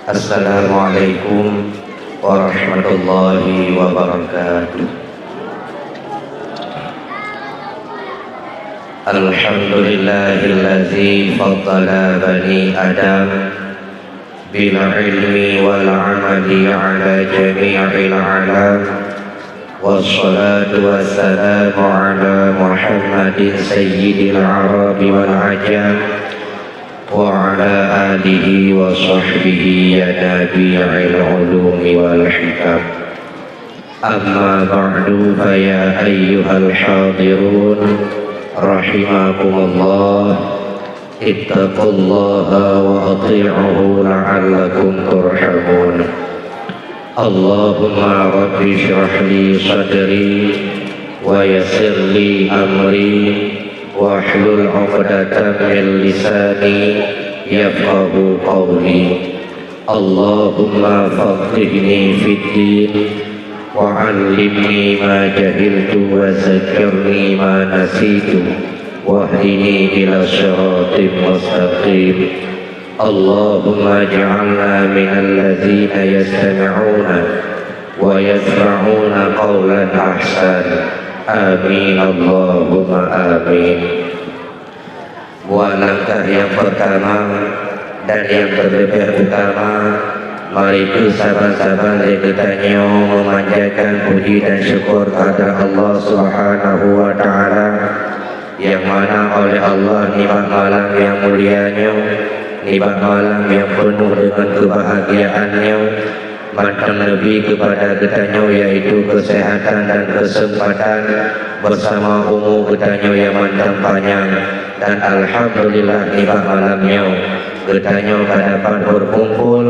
Assalamualaikum warahmatullahi wabarakatuh. Alhamdulillahillazi faddala bani Adam bil ilmi wal amali ala jami'il alam. Wassalatu wassalamu ala Muhammadin sayyidil arabi wal ajam wa ala alihi wa sahbihi ya nabi'il ulumi wal hikam. Amma ba'du fa ya ayyuhal hadirun rahimakumullah, ittaqullaha wa ati'uhu la'allakum turhamun. Allahumma rabbi shrah li sadri wa yassir li amri wahlul 'uqdatam min lisani yafqahu qawli. Allahumma faqihni fid din wa 'allimni ma jahiltu wa zakkirni ma nasitu wahdini ila siratim mustaqim. Allahumma ij'alna minal ladzina yastami'una wa yasma'una qawlan ahsan. Amin Allahumma amin. Buat langkah yang pertama dan yang terlebih utama, mari sahabat-sahabat kita memanjatkan puji dan syukur kepada Allah Subhanahu wa taala, yang mana oleh Allah nikmat malam yang mulianya, nikmat malam yang penuh dengan kebahagiaannya, mantan lebih kepada kitanya yaitu kesehatan dan kesempatan bersama umur kitanya yang mantan panjang. Dan alhamdulillah nikmat malamnya kitanya dapat berkumpul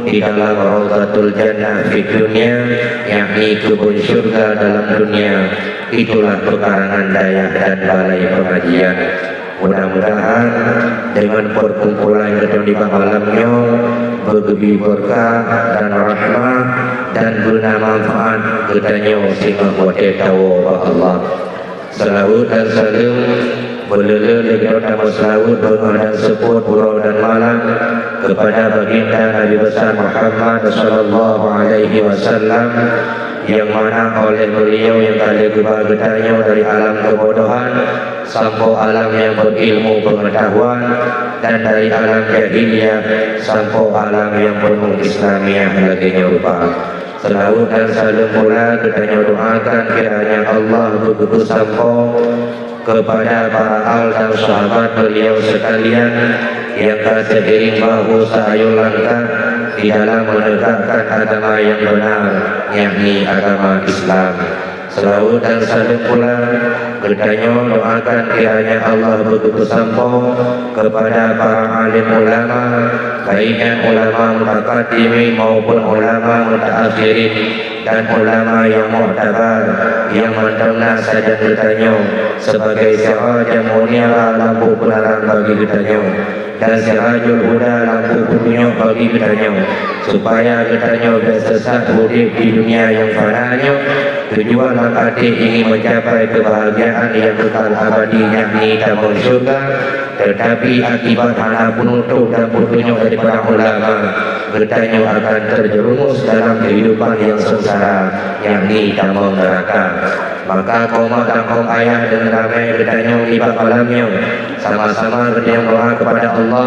di dalam Raudatul Jannah di dunia, yakni kebun surga dalam dunia. Itulah pekarangan daya dan balai pengajian. Mudah-mudahan dengan perkumpulan kita di malamnya bergebi berkah dan rahmah dan guna manfaat kitanya sehingga kuatnya tahu Allah. Salawat dan salam berlele dengan nama salawat dan sepuluh pulau dan malam kepada baginda Nabi besar Muhammad sallallahu alaihi wasallam, yang mana oleh beliau yang kali kebahagiaannya dari alam kebodohan sampai alam yang berilmu pengetahuan, dan dari alam jahiliyah sampai alam yang penuh Islamiah lagi rupa. Salawat dan salam pula kita doakan kiranya Allah begitu sampai kepada para al dan sahabat beliau sekalian yang seiring bahu sayul langkah di dalam menegakkan agama yang benar, yakni agama Islam. Salawat dan salam pula kita doakan kiranya Allah begitu sampai kepada para alim ulama, baiknya ulama mutaqaddimin maupun ulama mutaakhirin, dan ulama yang mu'tabar yang mendengar saja kitanya sebagai siraj yang munira, lampu penerang bagi kitanya, dan sirajul huda, lampu petunjuk bagi kitanya, supaya kitanya bersesat hidup di dunia yang fananya. Tujuan hati ingin mencapai kebahagiaan yang kekal abadi, yakni taman surga. Tetapi akibat anak penutup dan petunjuk dari para ulama, kitanya akan terjerumus dalam kehidupan yang sengsara, yakni taman neraka. Maka koma dan kom ayah dan ramai kitanya libat malamnya, sama-sama kita doa kepada Allah.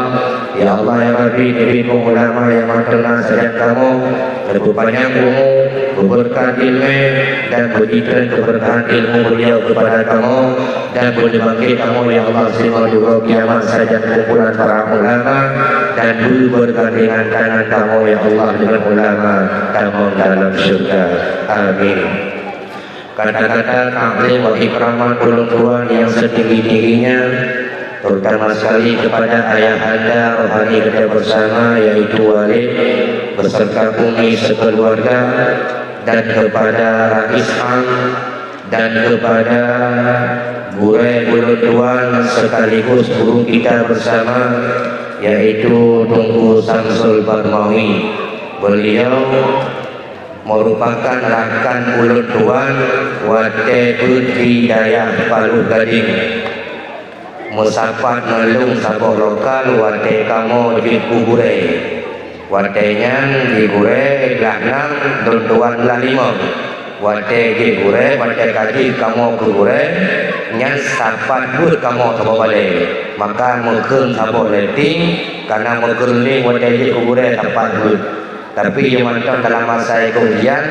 Ya Allah ya Rabbi, dirimu ulama yang matang sejak kamu, lebih panjang umur, berkat ilmu, dan berikan keberkahan ilmu beliau kepada kamu, dan boleh bangkit kamu ya Allah sehingga juga kiamat saja kumpulan para ulama, dan bergandengan tangan kamu ya Allah dengan ulama kamu dalam surga. Amin. Kata-kata taklim wa ikraman ulun tuan yang setinggi-tingginya, terutama sekali kepada ayah anda rohani kita bersama, yaitu Walid beserta Umi sekeluarga, dan kepada Rais Am, dan kepada guru tuan sekaligus guru kita bersama, yaitu Tunggu Samsul Barmawi. Beliau merupakan rakan ulut tuan Wate Putri Dayak Palu Gading, musapat melung sapoh lokal Wate Kamo di Kubure. Watenya digure gelanang dontuan belah lima. Wate digure wate kaji kamu kugure nyan sapat but kamu coba balik. Maka mungkin sabo letting karena menggerling wate digure sapat but. Tapi yang dalam masa kemudian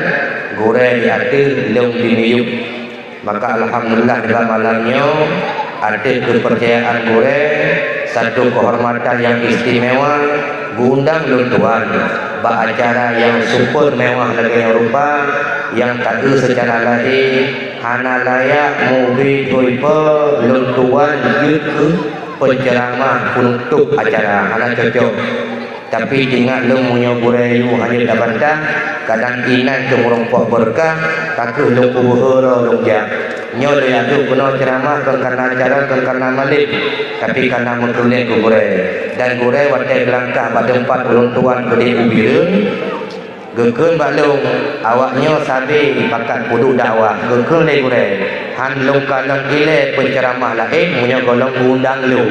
gure diatir lung dimiyuk. Maka alhamdulillah dalam malamnya ada kepercayaan gure satu kehormatan yang istimewa gundang luntuan acara yang super mewah lagi rupa yang tadi secara lahir hana layak mubi kuipa luntuan ke penceramah untuk acara hana cocok. Tapi ingat lu punya burayu hanya dapat kadang inan ke merompok berkah takut lu kubuhara lu jak nyol ya tu penuh ceramah karena acara karena malik tapi karena mentulis ke burai dan burai watai gelangkah pada 40 tuan beri ubirun gekun balung awaknya sabi pakat kudu dakwah gekun le burai han lung kalang ile penceramah lain punya golong undang lu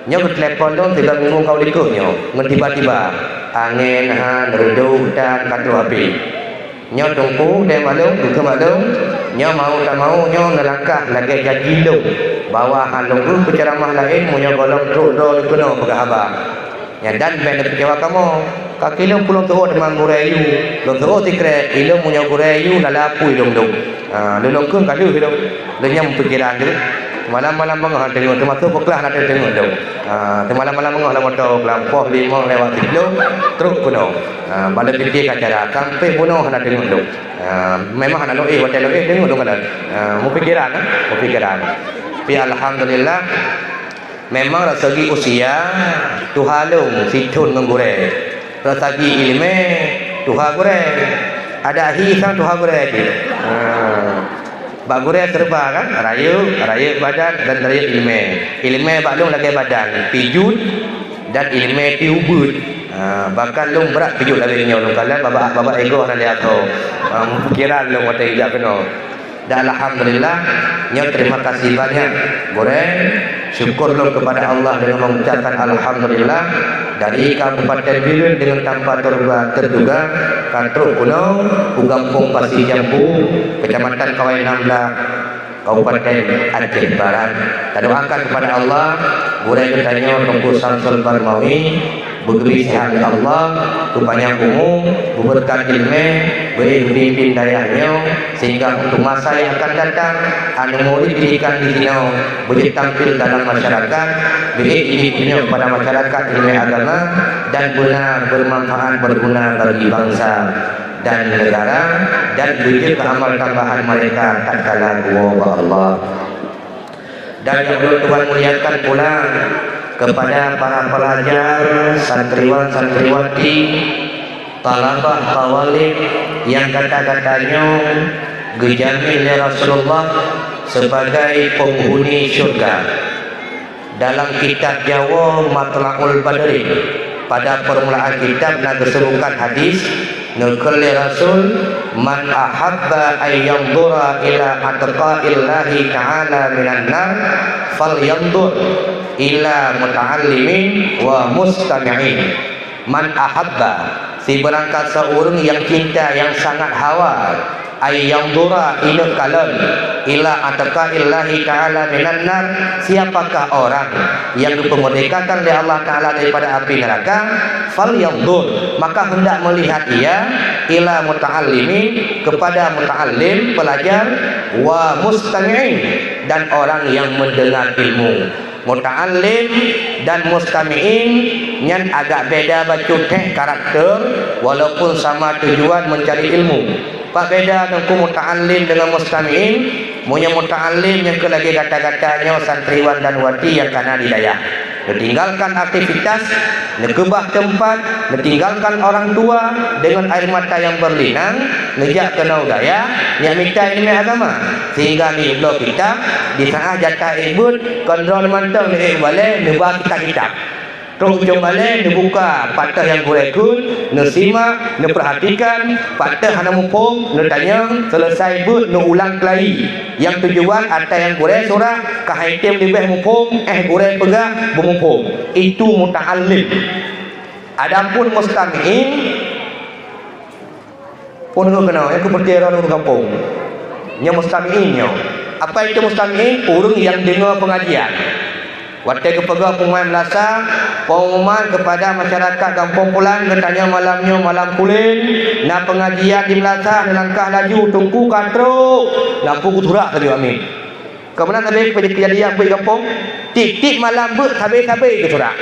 nyo telepon dong tidak ngomong kau likutnya tiba-tiba angin han redup dan kadu api nyo tungku dan malung ke malung nyo mau tak mau nyo nelangkah lagi jadi lu bawa han lung penceramah lain punya golong truk do kuno pegahaba ya dan ben kecewa kamu kaki lu pulang terus dengan burayu lu terus tikre ilmu punya burayu lalapu ilung lu lulung kun kadu ilung lu nyam pikiran tu malam-malam bangah tengok termasuk peklah nak tengok tu. Malam-malam bangah lah motor lampau 5 lewat 10 truk kuno. Balik fikir acara sampai bunuh nak tengok tu. Memang nak loe hotel loe tengok tu kan. Mu pikiran. Tapi alhamdulillah memang dari segi usia tuhalung situn ngure. Dari segi ilmu tuha gure. Ada hisan tuha gure. Bagure serba kan rayu badan dan rayu ilmu baklung lagi badan pijut dan ilmu tiubut bahkan lung berat pijut lagi nya lung kalan baba ego nak lihat tu pikiran lung mata hijab kena dan alhamdulillah nya terima kasih banyak gore syukur lung kepada Allah dengan mengucapkan alhamdulillah dari Kabupaten Bilun dengan tanpa terduga kantor kuno Kampung Pasir Jambu Kecamatan Kawai 16 Kabupaten Aceh Barat. Dan doakan kepada Allah burai bertanya Tunggu Samsul Barmawi bergembira sehat Allah kepanjang umur berberkat ilmu beri pimpin dayanya sehingga untuk masa yang akan datang anu murid didikan di sini boleh tampil dalam masyarakat beri ilmu kepada masyarakat ilmu agama dan benar bermanfaat berguna bagi bangsa dan negara dan wujud amal tambahan mereka tatkala wabah Allah. Dan yang perlu Tuhan muliakan pula kepada para pelajar, santriwan-santriwati, talabah tawalib yang kata-katanya gejamin ya Rasulullah sebagai penghuni syurga. Dalam kitab Jawa Matla'ul Badri pada permulaan kitab nak disebutkan hadis nukul Rasul man ahabba ayyanzura ila atqaillahi ta'ala minan nar falyanzur ila muta'allimin wa mustami'in. Man ahabba si berangkat seorang yang cinta yang sangat hawa ayyanzura ila kalam ila atqaillahi ta'ala minan nar, siapakah orang yang dipemerdekakan oleh Allah Ta'ala daripada api neraka, falyanzur maka hendak melihat ia ila muta'allimin kepada muta'allim pelajar wa mustami'in dan orang yang mendengar ilmu. Muta'allim dan mustami'in yang agak beda bacutek karakter walaupun sama tujuan mencari ilmu. Pak beda dengan muta'allim dengan mustami'in. Punya muta'allim yang lagi kata-katanya santriwan dan wati yang kena didaya. Meninggalkan aktivitas, nekebah tempat, meninggalkan orang tua dengan air mata yang berlinang, ngejak kena udaya, yang minta ilmu agama. Sehingga ni blok kita di saat jatah ibut, kontrol mantau ni boleh nebah kitab. Terus jom balik, dia buka patah yang kurekun, dia simak, dia perhatikan, patah hana mumpung, dia tanya, selesai but, dia ulang kelahi. Yang tujuan, atas yang kurek surah, kahaitim lebih mumpung, kurek pegang, bermumpung. Itu muta'allim. Adapun mustami'in pun kena yang kepercayaan orang kampung. Nya mustami'innya. Apa itu mustami'in? Orang yang dengar pengajian. Waktu kepegah pengumuman Melasa, pengumuman kepada masyarakat kampung Pulang, katanya malamnya malam kulin, nak pengajian di Melasa, langkah laju, tunggu katruk, lampu kuturak tadi amin. Kemudian habis kejadian pergi kampung, tik-tik malam ber, habis-habis kuturak.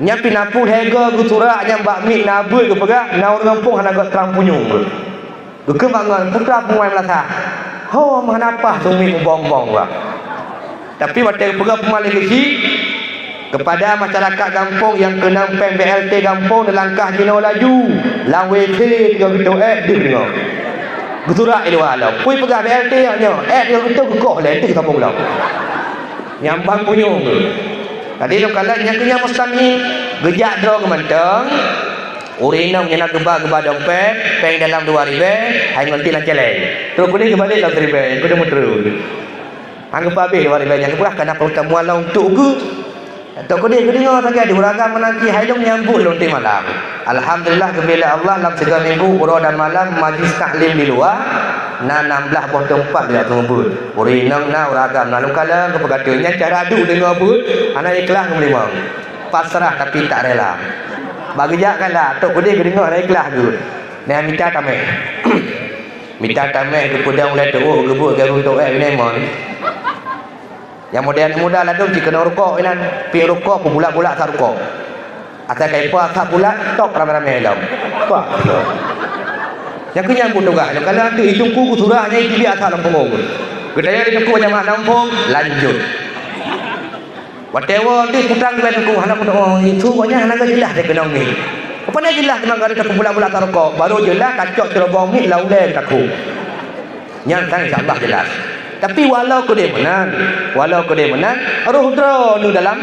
Nya pinapu hega kuturak, nya bakmi nabui kepegah, na orang kampung hana agak terang punyung. Kebangan, putra pengumuman Melasa. Oh, menapa sumi membong-bong lah. Tapi waktu pegang pemalik lagi kepada masyarakat kampung yang kena PBLT kampung dan langkah Cina laju lawe ke dia gitu dia dengar beturak ini walau pui pegang BLT nya dia gitu gegoh lah itu kampung lah nyambang punyung tadi tu kalau yang mustami gejak draw kemanteng urina menyana geba dompet peng dalam 2 ribu hai nganti lah celeng terus kini kembali dalam 3 ribu kena muterus anggap habis dia banyak pula kena pertemuan lah untuk ke atau kau dia dengar tak ada beragam menanti hai dong nyambut lonti malam. Alhamdulillah kebila Allah dalam 3 minggu urau dan malam majlis taklim di luar na 16 buah tempat dia tunggu urinang na beragam lalu kala kepegatanya cara adu dengar pun anak ikhlas melimang pasrah tapi tak rela bagi jakkanlah atau kau dia dengar anak ikhlas tu dan minta tamai minta tamai kepada mulai teruk gebuk garun tok memang yang muda lah tu jika nak rukuk inan pi rukuk pun bulat tak rukuk asal kai puas tak bulat tok ramai-ramai dalam apa yang kenyambut juga kalau tu itu ku surahnya itu dia asal lampung gedaya itu ku jamaah lampung lanjut whatever tu putang dia tu hana ku itu pokoknya hana jelas dia kena ni apa nak jelas memang ada tu bulat-bulat tak rukuk baru jelas kacok cerobong ni laulai takku yang kan insyaallah jelas. Tapi walau kau dia menang, roh dra nu dalam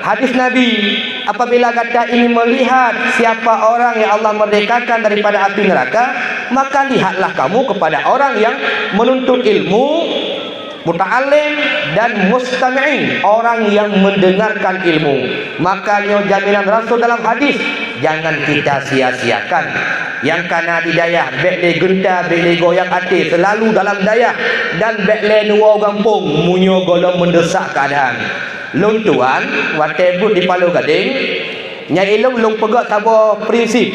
hadis Nabi apabila kata ini melihat siapa orang yang Allah merdekakan daripada api neraka, maka lihatlah kamu kepada orang yang menuntut ilmu, muta'alim dan mustami'in, orang yang mendengarkan ilmu. Makanya jaminan Rasul dalam hadis, jangan kita sia-siakan yang kana di dayah bekle genta bekle goyak hati selalu dalam dayah dan bekle nuwa kampung munyo golong mendesak keadaan luntuan watebut di Palu Gading nyai long pegak sabo prinsip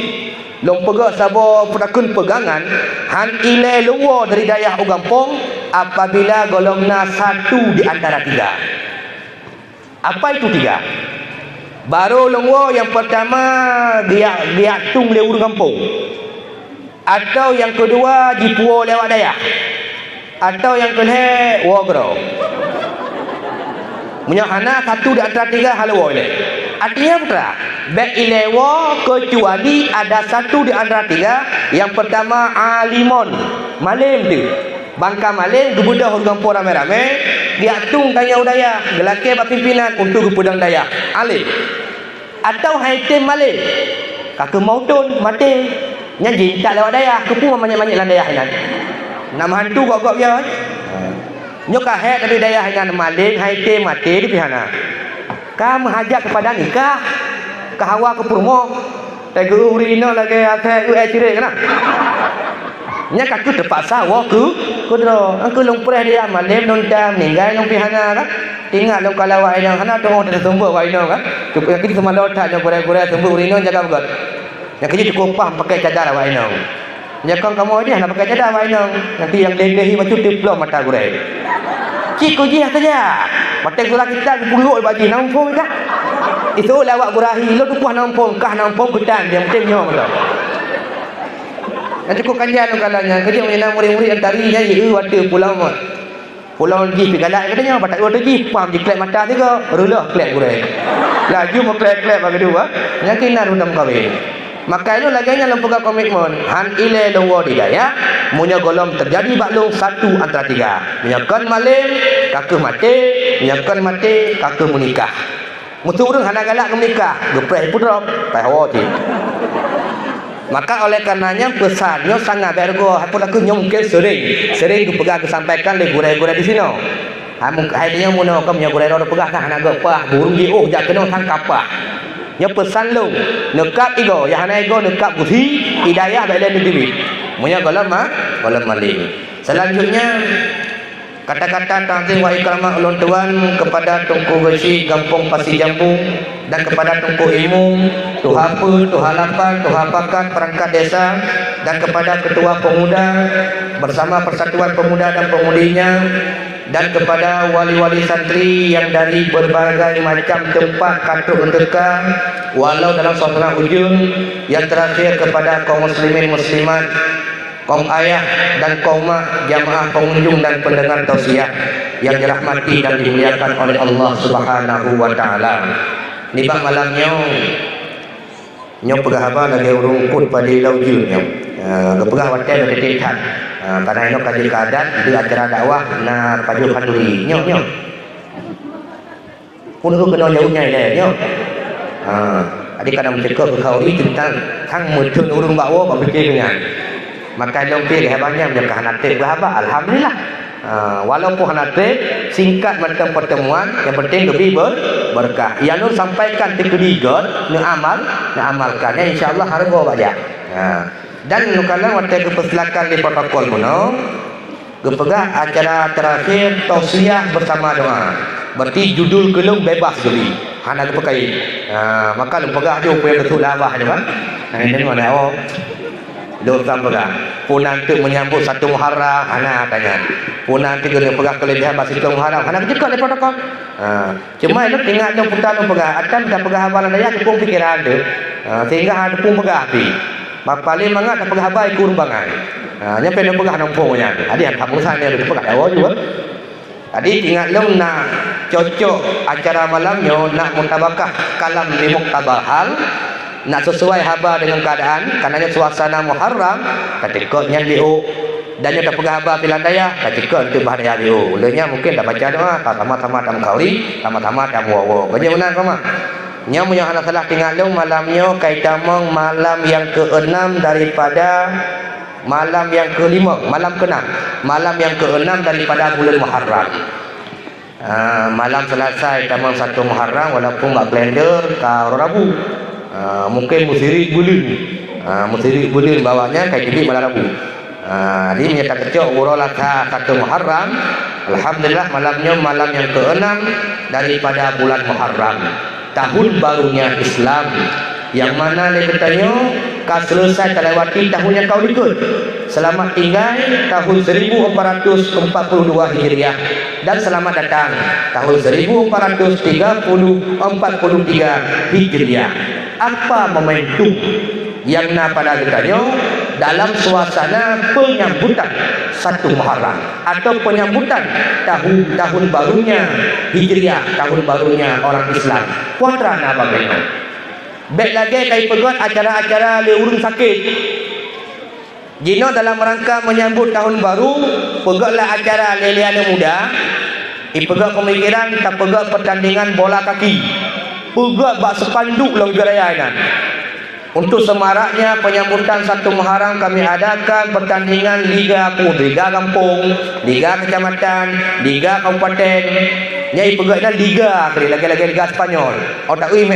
long pegak sabo perakun pegangan han ile luwa dari dayah u kampung apabila golongna satu di antara 3. Apa itu 3? Baru longwo yang pertama dia tung le urang kampung. Atau yang kedua dipuo lewat dayah. Atau yang kelih wogro. Menyahana satu di antara 3 halwo ile. Artinya putra, baik ilewo kecuali ada satu di antara 3. Yang pertama alimon, malim tu. Bangka malim gebudah urang kampung ramai-ramai, dia tung tanya udaya, gelake bab pimpinan untuk gepudang daya. Alim. Atau haitim malim. Kakak mautun mati. Nyanyi tak lewat daya, kepu banyak-banyak lan daya hinan. Nama hantu gok-gok dia. Nyoka het dari daya hinan maling, haitim mati di pihana. Kamu hajat kepada nikah. Kahawa ke purmo. Tegu urina lagi atai ciri kana. Nya kaku terpaksa waku kudro angku long preh dia malam nontam ninggai long pihana kan tinggal long kalawai nang hana tong ada sumber wai nang kan cukup yang kita semalo tak yang gure-gure sumber urino jaga begot yang kerja cukup pah pakai cadar wai nang nya kong kamu dia nak pakai cadar wai nang nanti yang lehi macam diplom mata gure cik uji saja pakai surah kita puluk baju nampung kah itu lawak gurahi lo dukuh nampung kah nampung ketan dia macam nyo betul. Nanti kau kanjan kalanya kerja menyenang murid-murid antari nyanyi water pulau ji pigalak katanya batak water ji pam ji klek mata tu ke rulah klek gure laju mau klek bagi dua nyakinan undang kawin maka itu laganya lembaga komitmen han ile lawa di daya munya golom terjadi baklung satu antara 3 menyakan malim kakek mati menyakan mati kakek menikah mutu urang hana galak menikah gepreh putra pahwati. Maka oleh karenanya pesannya sangat bergo. Apa aku mungkin sering pegang kesampaikan le gure-gure di sini. Hai dia muna kau punya gure-gure pegang kan anak gapah burung di jak kena tangkap apa. nya pesan lu nekap ego yang hana ego nekap buthi hidayah balik negeri munya golem maling. Selanjutnya kata-kata ta'zim wa ikramah ulun tuan kepada Tunku Gesi Kampung Pasir Jambu dan kepada Tunku Ilmu, Tuhapa, Tuhalapan, Tuhapakat perangkat desa dan kepada Ketua Pemuda bersama Persatuan Pemuda dan Pemudinya dan kepada wali-wali santri yang dari berbagai macam tempat katut menteka walau dalam suasana ujung. Yang terakhir kepada kaum muslimin muslimat, kaum ayah dan kaum mak, jamaah pengunjung dan pendengar tausiah yang dirahmati dan dimuliakan oleh Allah Subhanahu wa taala. Ni bang malamnya nyo pegah apa lagi urung kut pada laujun nyo. Pegah hotel ada tetan. Karena ini kaji keadaan di acara dakwah na paju kanduri nyo. Pun tu kena jauhnya dia nyo. Adik kadang bercakap ke kau ini tentang hang mutun urung bawa bak fikir dengan maka dong pilih hebatnya menjaga hanatik berapa alhamdulillah. Walaupun hanatik singkat macam pertemuan yang penting lebih berkah. Yang nun sampaikan ke ketiga nu amalkan ya insyaallah harga banyak. Dan nu kala waktu kepersilakan di protokol mono gepegah acara terakhir tausiah bersama doa. Berarti judul gelung bebas geli. Hana gepekai. Maka lu pegah tu upaya betul abah ni kan. Ini mana oh dosa pegang punan tu menyambut satu Muharram anak tanya punan tu kena pegang kelebihan masih satu Muharram anak juga di protokol. Cuma itu tinggal tu putar tu pegang akan dah pegang habalan daya cukup fikiran tu sehingga ada pun pegang api paling mangat dah pegang habai kurung bangai nya pena pegang nampungnya ada yang kamu sana dia pegang awak juga. Tadi tinggal lu nak cocok acara malamnya nak muntabakah kalam di muktabahal nak sesuai haba dengan keadaan karenanya suasana Muharram ketikanya liu dan yang tak pegang haba pilihan daya ketika itu bahaya liu ulenya mungkin dah baca doa sama-sama dalam kauli sama-sama dalam wawo banyak benar kau mak nya punya anak salah tinggal lu malamnya kaitamong malam yang ke-6 daripada malam yang ke-5 malam ke-6 malam yang ke-6 daripada bulan Muharram. Malam selesai tamang 1 Muharram walaupun bak blender ka Rabu. Mungkin musirik bulan bawahnya kayak jadi malam Rabu. Dia menyatakan kecok urolah 1 Muharram. Alhamdulillah malamnya malam yang ke-6 daripada bulan Muharram, tahun barunya Islam, yang mana dia katanya kau selesai terlewati tahun yang kau ikut, selamat tinggal tahun 1442 Hijriah dan selamat datang tahun 1443 Hijriah. Apa momentum yang pada katanya dalam suasana penyambutan 1 Muharram atau penyambutan tahun barunya Hijriah, tahun barunya orang Islam. Kuadran apa bagaimana? Baik lagi kai pegot acara-acara le urung sakit. Jino dalam rangka menyambut tahun baru, pegotlah acara leliana muda. Ipegot pemikiran tak pegot pertandingan bola kaki. Pegot bak sepanduk long gerayaan. Untuk semaraknya penyambutan 1 Muharram kami adakan pertandingan Liga Kampung, Liga Kecamatan, Liga Kabupaten. Nyai pegaknya liga lagi liga Spanyol. Oh tak lagi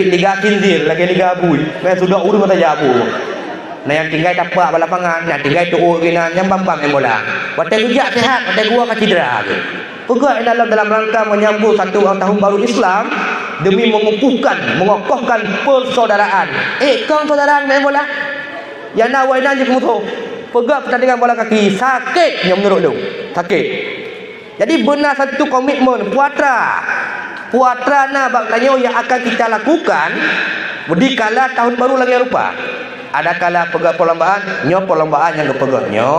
liga Kinzir, lagi liga Abui. Sudah urus mata jabu. Nah yang tinggal tapak balapangan, yang tinggal tu kena nyambang yang bola. Watai rujak sehat, watai gua ke cedera tu. Pegak dalam rangka menyambut 1 tahun baru Islam demi mengokohkan persaudaraan. Kau persaudaraan main bola. Yang nak wainan je kemutuh. Pegak pertandingan bola kaki sakit yang menurut lu. Sakit. Jadi benar satu komitmen puatra na baknanya yang akan kita lakukan di kala tahun baru lagi rupa. Ada kala pegang perlombaan yang kepegangnya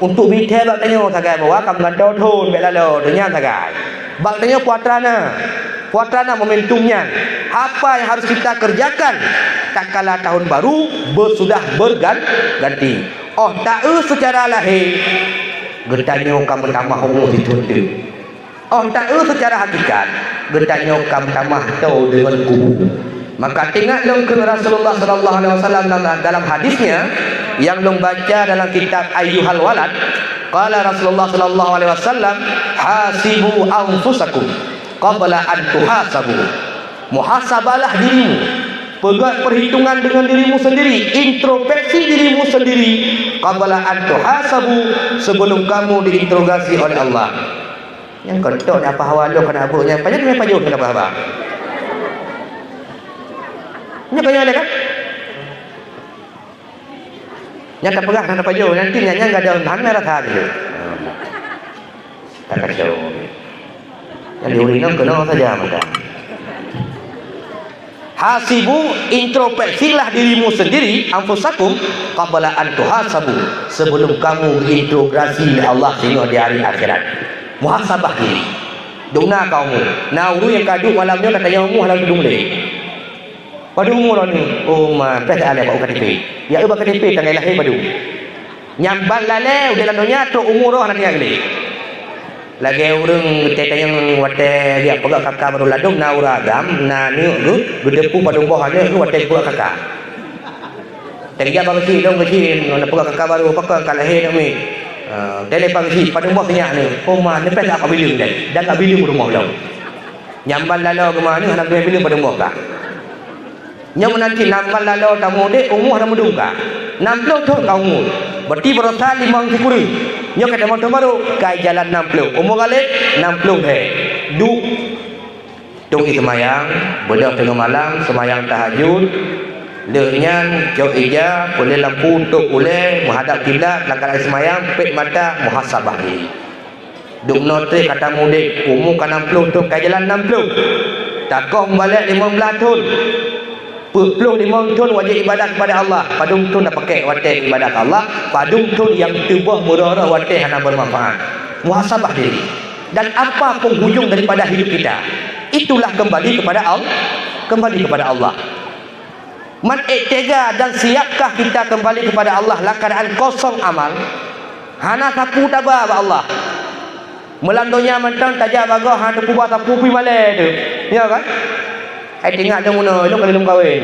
untuk bitel baknanya sagai bawa kam ngantau thun belalo dunia sagai. Baknanya puatra na momentumnya. Apa yang harus kita kerjakan tak kala tahun baru sudah berganti. Oh tak secara lahir getanya kamu tambah umur dituntut. Oh tak secara hakikat getanya kamu tambah tahu dengan kubu. Maka tengok dong ke Rasulullah sallallahu alaihi wasallam dalam hadisnya yang dong baca dalam kitab Ayyuhal Walad. Qala Rasulullah sallallahu alaihi wasallam, hasibu anfusakum qabla an tuhasabu. Muhasabalah dirimu Pegat perhitungan dengan dirimu sendiri, introspeksi dirimu sendiri qabla an tuhasabu, sebelum kamu diinterogasi oleh Allah. Yang kedua apa hawalo kena abu yang banyak dia payung kena apa? Nya kaya ada kan? Nya tak pegah kena payung nanti nya enggak ada han merah tadi. Tak kacau. Yang diurinam kena saja maka. Hasibu, introspeksilah dirimu sendiri, anfusakum qabla an tuhasabu, sebelum kamu diinterogasi oleh Allah sehingga di hari akhirat. Muhasabah diri. Dungna kaumu. Nauru yang kaduk malamnya katanya mu halang dung le. Padu umur ni. Oh ma, pes ale ba KTP. Ya ba KTP tangai lahir padu. Nyambal lale udah landonya tu umur nanti agli. Lagi orang kita yang wate dia pegak kakak baru ladung na uragam na ni tu gedepu pada bohanya tu wate pegak kakak. Tadi dia bagi dong bagi na pegak kakak baru pakai kalahir ni. Dele bagi pada boh tanya ni. Koma ni pes apa bilang dai. Dan tak bilang rumah dah. Nyambal lalu ke mana nak bilang pada boh kak. Nyam nanti nambal lalu tamu dek umur dah mudung kak. 60 tahun kamu. Berarti berosa 5 kurang. Nya kata motor baru kai jalan 60 umur kali 60 du tunggu semayang bedah tengah malam semayang tahajud leunyan jauh ija boleh lampu untuk boleh menghadap kiblat langkah semayang pek mata muhasabah diri duk note kata mudik umur kan 60 tu kai jalan 60 takoh balik 15 tahun 25 tahun wajib ibadat kepada Allah. Padung tu dah pakai wate ibadat Allah. Padung tu yang tubuh murah wate hana bermanfaat. Muhasabah diri. Dan apa penghujung daripada hidup kita? Itulah kembali kepada Allah. Kembali kepada Allah. Man tega dan siapkah kita kembali kepada Allah lah keadaan kosong amal? Hana sapu tabah Allah. Melandonya mentang tajak bagah hana kubah sapu pi malai tu. Ya kan? Tengok ada muna itu kali long kahwin.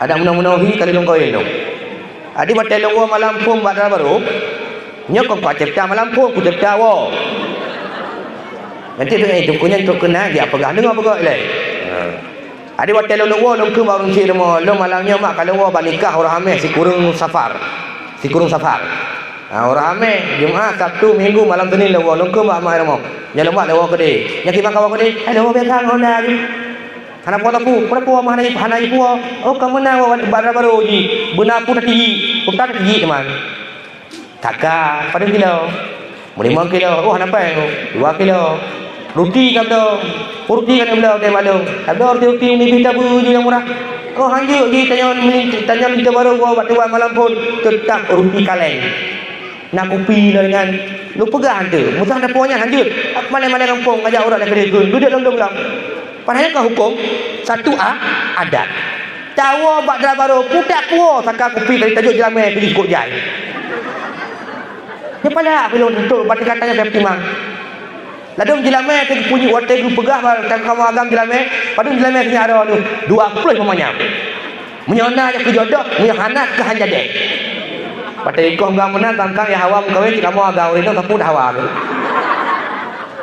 Ada muna-muna hi kali long kahwin tu. Adi batal long malam pun badar baru. Nyok kau cipta malam pun ku cipta wa. Nanti tu kunya tu kena dia pegah dengar pegah lai. Adi batal long ke baru ci demo long malamnya mak kalau wa banikah orang hamil si kurung safar. Si kurung safar. Orang hamil Jumaat, Sabtu, Minggu malam Senin long ke mak demo. Nya lemak lawa ke dia. Nya kimak kawa ke dia. Ada wa biasa honda ni. Hana puas aku mah hana ibu. Oh kamu na badar baru ji. Benar aku tadi. Putar tadi teman. Kakak pada kilo. 5 kilo. Oh hana apa? 2 kilo. Roti kan tu. Roti kan belau teh malung. Ada roti ni kita buju yang murah. Oh hanju ji tanya minta baru gua waktu malam pun tetap roti kaleng. Nak kopi lah dengan lu pegang tu. Mustah ada puanya hanjut. Mana-mana kampung ajak orang nak kedai gun. Duduk dalam. Padahal kau hukum 1A adat. Tawa badar baru pudak puo saka kopi dari tajuk jelame pergi ikut jai. Dia pada belum tentu batik katanya bertimang. Ladum jelame tu punya wate gu pegah tak kamu agam jelame, padung jelame sini ada tu 20 mamanya. Menyona je ke jodoh, menyana ke hanjade. Batik kau agam menang tangkang ya hawa kawin kamu agam itu tak pun hawa.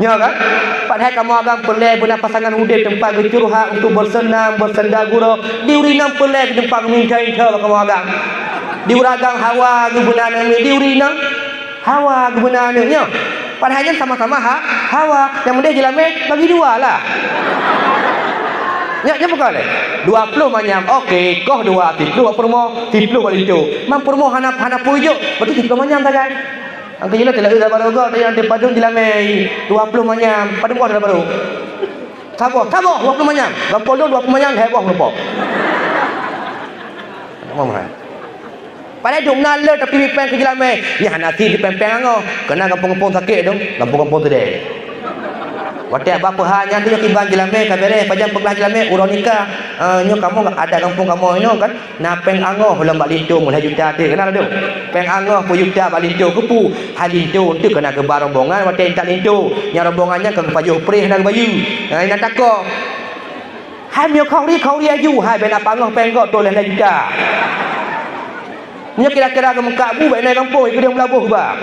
Ya kan? Padahal kamu agam pelai benar pasangan udip tempat bercurhat untuk bersenam, bersenda gurau. Diurinam pelai ke tempat minta-minta kamu agam. Diuragang hawa ke benar ni, diurinam hawa ke benar ni. Ya. Padahalnya sama-sama hawa. Yang mudah jelame bagi 2 lah. Ya, apa kau le? 20 manyam. Okey, kau 2 tiplu permo, tiplu balik tu. Mam permo hana pujuk. Berarti tiplu manyam tak kan? Angka jelas telah ada baru gak tanya di padung jelame 20 manyam padung gua ada baru sabo 20 manyam gampol 20 manyam heboh lupa mama pada duk nala tapi peng ke jelame ya nanti di pempeng ango kena kampung-kampung sakit dong kampung-kampung tu deh wate apa hanya dia kiban jelame kabere pajang peglah jelame urang nikah nyo kamu ada kampung kamu ino kan napeng angoh lam balintu mulai juta tu kenal tu peng angoh pu juta balintu kepu halintu tu kena ke rombongan wate tak lintu nya rombongannya ke pajuh prih dan bayu nak tako hai mio kau ri aju hai ben apa angoh peng kau tu lah juta nya kira-kira ke muka bu baik naik kampung ikut dia melabuh ba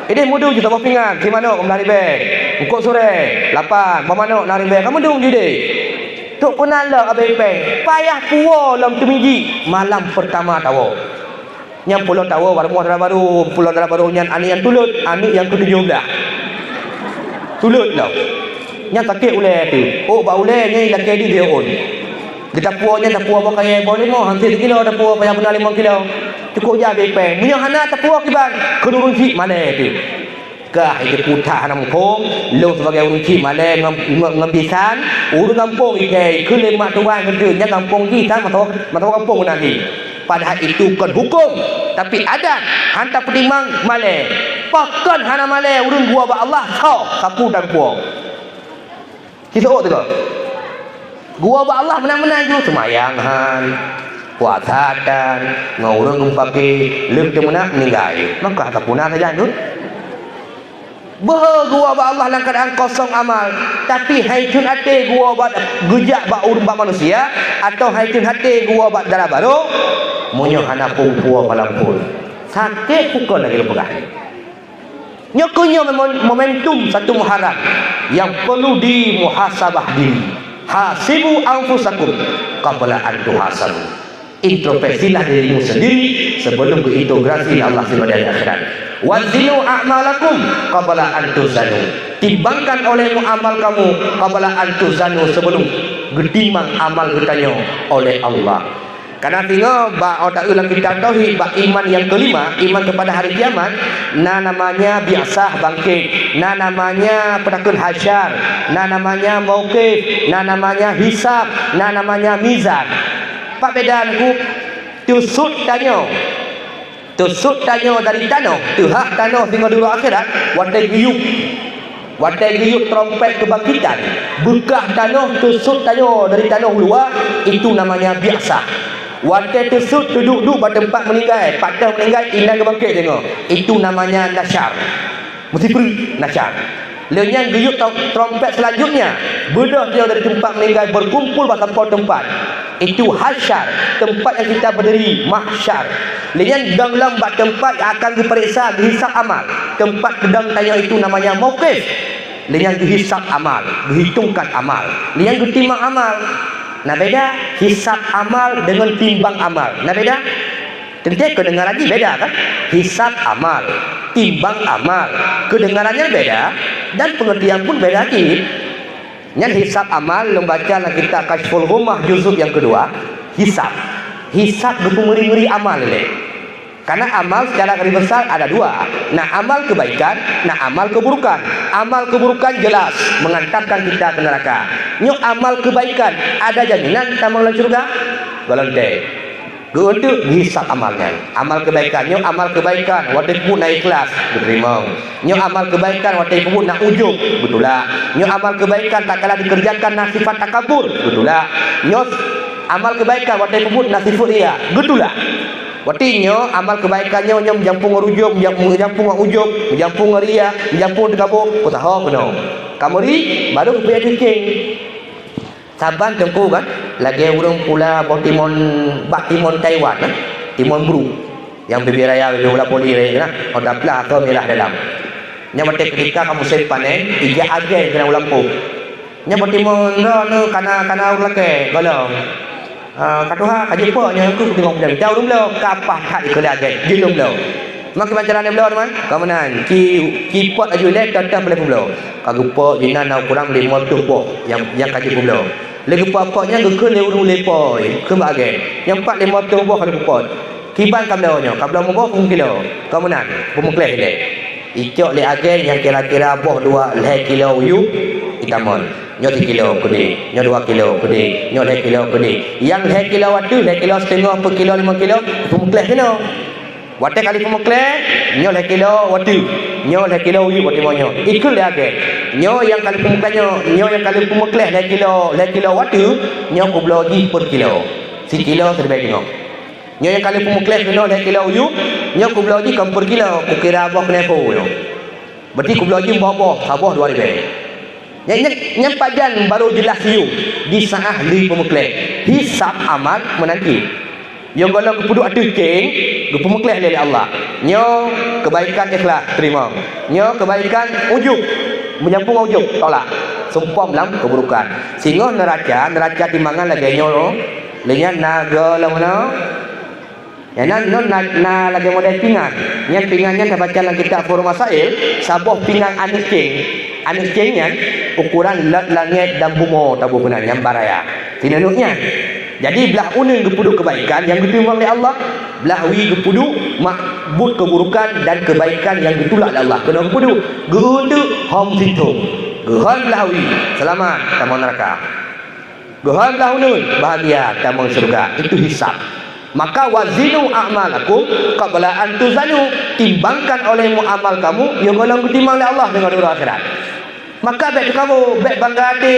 ini mudu je sama pingan di mana kamu lari be engkau sore 8 bermana lari be kamu dung je deh Tok penala abai peng. Payah puo lam temiji malam pertama tawo. Yang pulau tawo baru pulau baru yang ani yang tulut, ani yang ke-17. Tulut lah. Yang sakit ulai tu. Oh, ba ulai ni laki dia on. Kita puanya tak puas pakai boleh mau hampir kilo dah puas payah benar 5 kilo. Cukup je habis peng. Punya hana tak puas kiban. Kedurun cik mana tu. Kah itu putah nampung, lu sebagai urun cik mana ngambisan, urun kampung ikai ke lemak tuan kerja nya kampung kita matau kampung nanti. Padahal itu bukan hukum, tapi adat. Hantar pertimbang malai. Pakan hana malai urun gua ba Allah kau sapu dan puang. Kisah tu kau. Gua ba Allah menang-menang ju semayang han. Puasa dan ngurung pakai lem temena meninggal. Maka tak punah saja tu. Gua ba Allah dalam keadaan kosong amal. Tapi haitun hati gua ba gejak ba urun ba manusia atau haitun hati gua ba darah baru munyo hana pungpua palampun. Sakit pukul lagi lepegah. Nyokunyo momentum satu Muharram yang perlu dimuhasabah diri. Hasibu anfusakum qabla an tuhasabu. Introspeksilah dirimu sendiri sebelum berintegrasi Allah di akhirat. Wazinu a'malakum qabla an tuzanu. Timbangkan olehmu amal kamu qabla an tuzanu sebelum getimbang amal kita oleh Allah. Karena tengok ba otak ulang kita tauhid ba iman yang kelima, iman kepada hari kiamat, namanya biasah bangkit, namanya penakut hasyar, namanya mauqif, namanya hisab, namanya mizan. Pak bedaanku tusut tanyo dari tanah, tuhak tanah tinggal dulu akhirat, watai giyuk trompet kebangkitan, bekah tanah tusut tanyo dari tanah luar, itu namanya biasa. Watai tusut duduk pada tempat meninggal, patah meninggal, indah kebangkit tengok, itu namanya nasyar. Mesti perlu nasyar. Lenyang giyuk trompet selanjutnya, bedah dia dari tempat meninggal berkumpul pada tempat. Itu hasyar, tempat yang kita berdiri, mahsyar. Lenyang dalam tempat akan diperiksa, dihisap amal. Tempat kedang tanya itu namanya mauqif. Lenyang dihisap amal, dihitungkan amal. Lenyang ditimbang amal. Nah beda hisap amal dengan timbang amal. Nah beda. Tentu kedengaran lagi beda kan? Hisap amal, timbang amal. Kedengarannya beda dan pengertian pun beda lagi. Yang hisap amal membaca kita Kasyful Ghummah juzuk yang kedua. Hisap berpengeri-ngeri amal ini. Karena amal secara universal ada dua. Nah amal kebaikan, nah amal keburukan. Amal keburukan jelas mengantarkan kita ke neraka. Nyok amal kebaikan ada jaminan kita masuk surga? Galante. Untuk hisap amalnya. Amal kebaikan, nyok amal kebaikan waktu pun nak ikhlas diterima. Nyok amal kebaikan waktu pun nak ujub, betul lah. Nyok amal kebaikan tak kalah dikerjakan nak sifat takabur, betul lah. Nyok amal kebaikan waktu pun nak sifat dia, betul lah. Watinya amal kebaikannya nyom jampung rujuk, jampung ujub, jampung ria, jampung dekabuk, potaho penuh. Kamari baru punya kucing. Saban tempu kan, lagi urang pula Batimon Taiwan kan, Timon Bru. Yang bibi raya bibi bola poli raya kan, odak lah atau merah dalam. Nya mate ketika kamu sepanen, iga agen kena ulampung. Nya Batimon no kana urlake golong. Katuha kajepa nya aku tengok dah jauh belum kapah tak ikelagen jelum belum mak macam mana belum teman kamanan ki pot aju lek tatap boleh belum kagupa jinan nak kurang 50 pot yang kaji belum lagi apa-apanya gekun le urung lepoi ke bahagian yang 4-50 buah kalau pot kiban kabelnya kabel mau pun kilo kamanan pemukleh dia icok le agen yang kira-kira buah 2 kilo yu itamon nyo 3 kilo kudi, nyo 2 kilo kudi, nyo 2 kilo kudi. Yang 2 kilo waktu, 2 kilo setengah per kilo 5 kilo, pemukleh kena. Waktu kali pemukleh, nyo 2 kilo waktu, nyo 2 kilo uyu waktu monyo. Ikut lagi. Nyo yang kali pemuklehnya, nyo yang kali pemukleh 2 kilo waktu, nyo kublo lagi per kilo. Si kilo terbaik tengok. Nyo yang kali pemukleh kena 2 kilo uyu, nyo kublo lagi per kilo, kukira abah kena ko. Berarti kublo lagi bawah, sabah 2 ribu. Yang pajan baru jelas you di saat ahli pemukleh hisap amal menanti yang kalau kepuduk atu keng pemukleh oleh Allah nyo kebaikan ikhlas terima nyo kebaikan ujub menyampung ujub tolak sumpah dalam keburukan. Sehingga neraca timbangan lagi nyolo. Lenyap naga lawana. Ya na lagi model pingan. Yang pingannya dah baca dalam kitab Forum Masail, sabah pingan anis cing. Anis cingnya ukuran langit dan bunga tabu benar yang baraya. Tinanuknya. Jadi belah uning gepuduk kebaikan yang ditimbang oleh Allah, belah wi gepuduk makbut keburukan dan kebaikan yang ditolak oleh Allah. Kena gepuduk. Geundu hom sintung. Gehan belah wi selamat tamu neraka. Gehan belah unun bahagia tamu surga. Itu hisab. Maka wazinu a'malakum qabla an tuzanu, timbangkan olehmu amal kamu yang golong ditimbang oleh Allah dengan hari akhirat. Maka baik kamu baik bangga hati.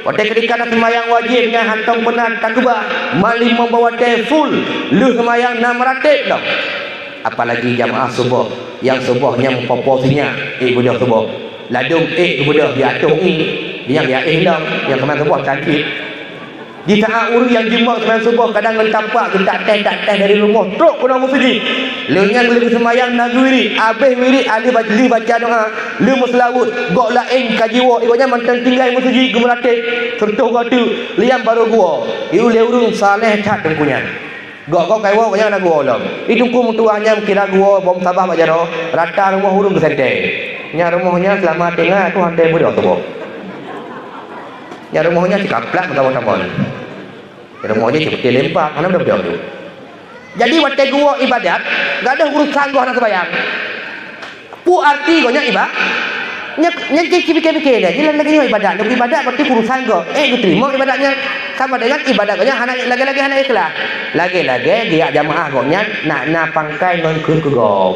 Pada ketika nak semayang wajib dengan hantam benar takbah, mali membawa full lu semayang 6 ratib dah. Apalagi jamaah subuh yang subuhnya memproporsinya budak subuh. Ladung budak dia atung yang dia dah yang kemarin subuh cantik. Di saat urus yang jimat semayang subuh kadang mentampak tak teh dari rumah truk kena masjid. Lenyang lebih semayang naguri habis wirid ali baca doa lu muslawut gok lain kajiwa ibunya mantan tinggal masjid gemerate sentuh gatu liam baru gua iu leurung saleh cat tengkunya gok kaiwa banyak nak gua long itu ku mutuanya kira gua bom sabah bajaro rata rumah hurung kesente nya rumahnya selama tengah tu hantai budak tu nya rumahnya dikaplak kawan-kawan rumahnya seperti lempar mana budak tu. Jadi waktu gua ibadat, gak ada urusan gua nak sembahyang. Pu arti gua nya ibadat. Nya fikir dia. Jalan lagi ibadat. Nak ibadat berarti urusan gua. Gua terima ibadatnya sama dengan ibadat gua nya lagi-lagi anak ikhlas. Lagi-lagi dia jamaah gua nya nak pangkai ngengkeun ke gua.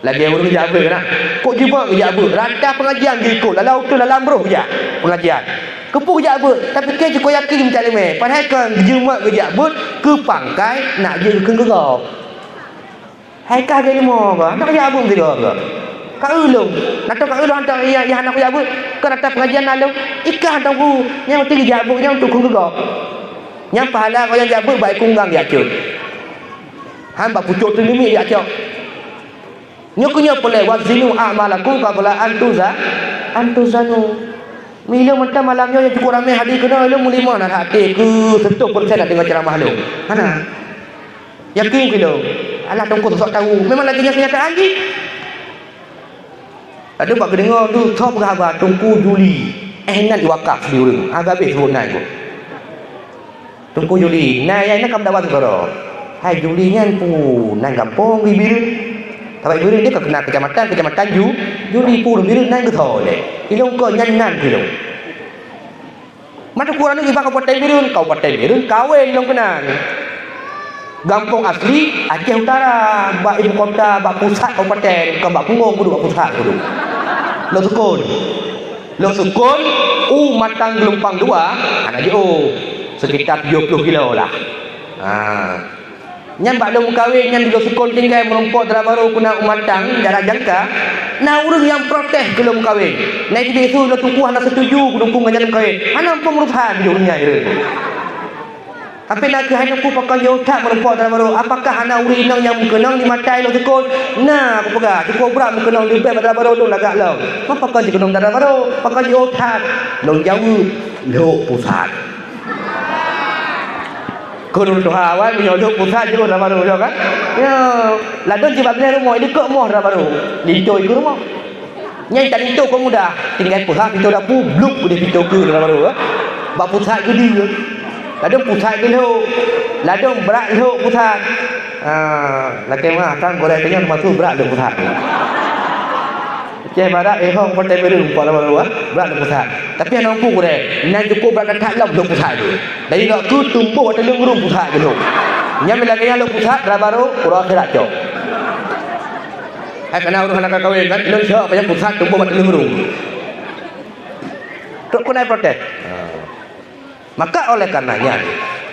Lagi urus jabe kena. Kok jumpa jabe? Rata pengajian gitu. Lalau tu dalam roh je pengajian. Kepuk jabe, tapi ke kau yakin macam ni. Padahal kan jumat ke jabe ke pangkai nak je ke gau. Hai kah ke lima ke? Nak jabe mesti ke? Kak ulung. Nak tahu kak ulung hantar yang anak jabe ke rata pengajian lalu. Ikah hantar ku. Yang mesti jabe yang untuk ke gau. Yang pahala kau yang jabe baik kunggang dia cut. Hamba pucuk tu ni dia cut. Nyokunya boleh wazinu a'malakum qabla antuzanu. Mila macam malamnya yang cukup ramai hadir kena lu mulima nak hati ke 100% nak dengar ceramah lu. Mana? Yakin ke lu? Alah tongkol sok tahu. Memang lagi kenyataan lagi. Ada bak dengar tu top khabar Tungku Juli. Nan wakaf di urang. Habis sebut nai ko. Tungku Juli. Nai yang nak kam dapat karo. Hai Juli nyan pu nang kampung bibir. Tapi biru dia kena kecamatan Juli pun biru nang ke thol le. Ilong ko nyan ke lu. Mata kurang ni iba kabupaten biru kawin ilong kenang. Gampung asli Aceh Utara, bak ibu kota, bak pusat kabupaten, ke bak Punggung kudu bak pusat kudu. Lo sukun matang gelompang 2, anak je sekitar 70 kilo lah. Nyan bak long kawin nyan lo sukun tinggal merompok darah baru kuna matang darah jangka. Nah urang yang protes belum kawin. Naik di itu lo tunggu anak setuju dukung ngan kawin. Ana pengurusan jurnya dia. Tapi nak ke hanya ku pakai otak merompok darah baru. Apakah ana uri nang yang kenang di matai lo sukun? Nah aku pegang cukup berat kenang di darah baru dong lagak lo. Apa pakai kenang darah baru? Pakai otak. Long jauh lo pusat. Kurun tu hawan menyodok pusat je dah baru kan. Ya, ladon sebab ni rumah dia ke rumah dah baru. Dito ke rumah. Nyai tak dito kau mudah. Tinggal pusat dito dah bluk dia dito ke dah baru. Bak pusat ke dia. Ladon pusat ke lo. Ladon berat lo pusat. Laki mah kan boleh tanya masuk berat lo pusat. Cai barat hong pantai biru pada baru berat lo pusat. Tapi anak aku kore, nan cukup berat tak lam lo pusat tu. Dari nak tu tumbuh ada lengurung pusat tu. Nyam lagi yang lo pusat dah baru kurang kerak cok. Kena urus anak kawin kan, lo siapa yang pusat tumbuh ada lengurung. Tok kena protes. Maka oleh karenanya,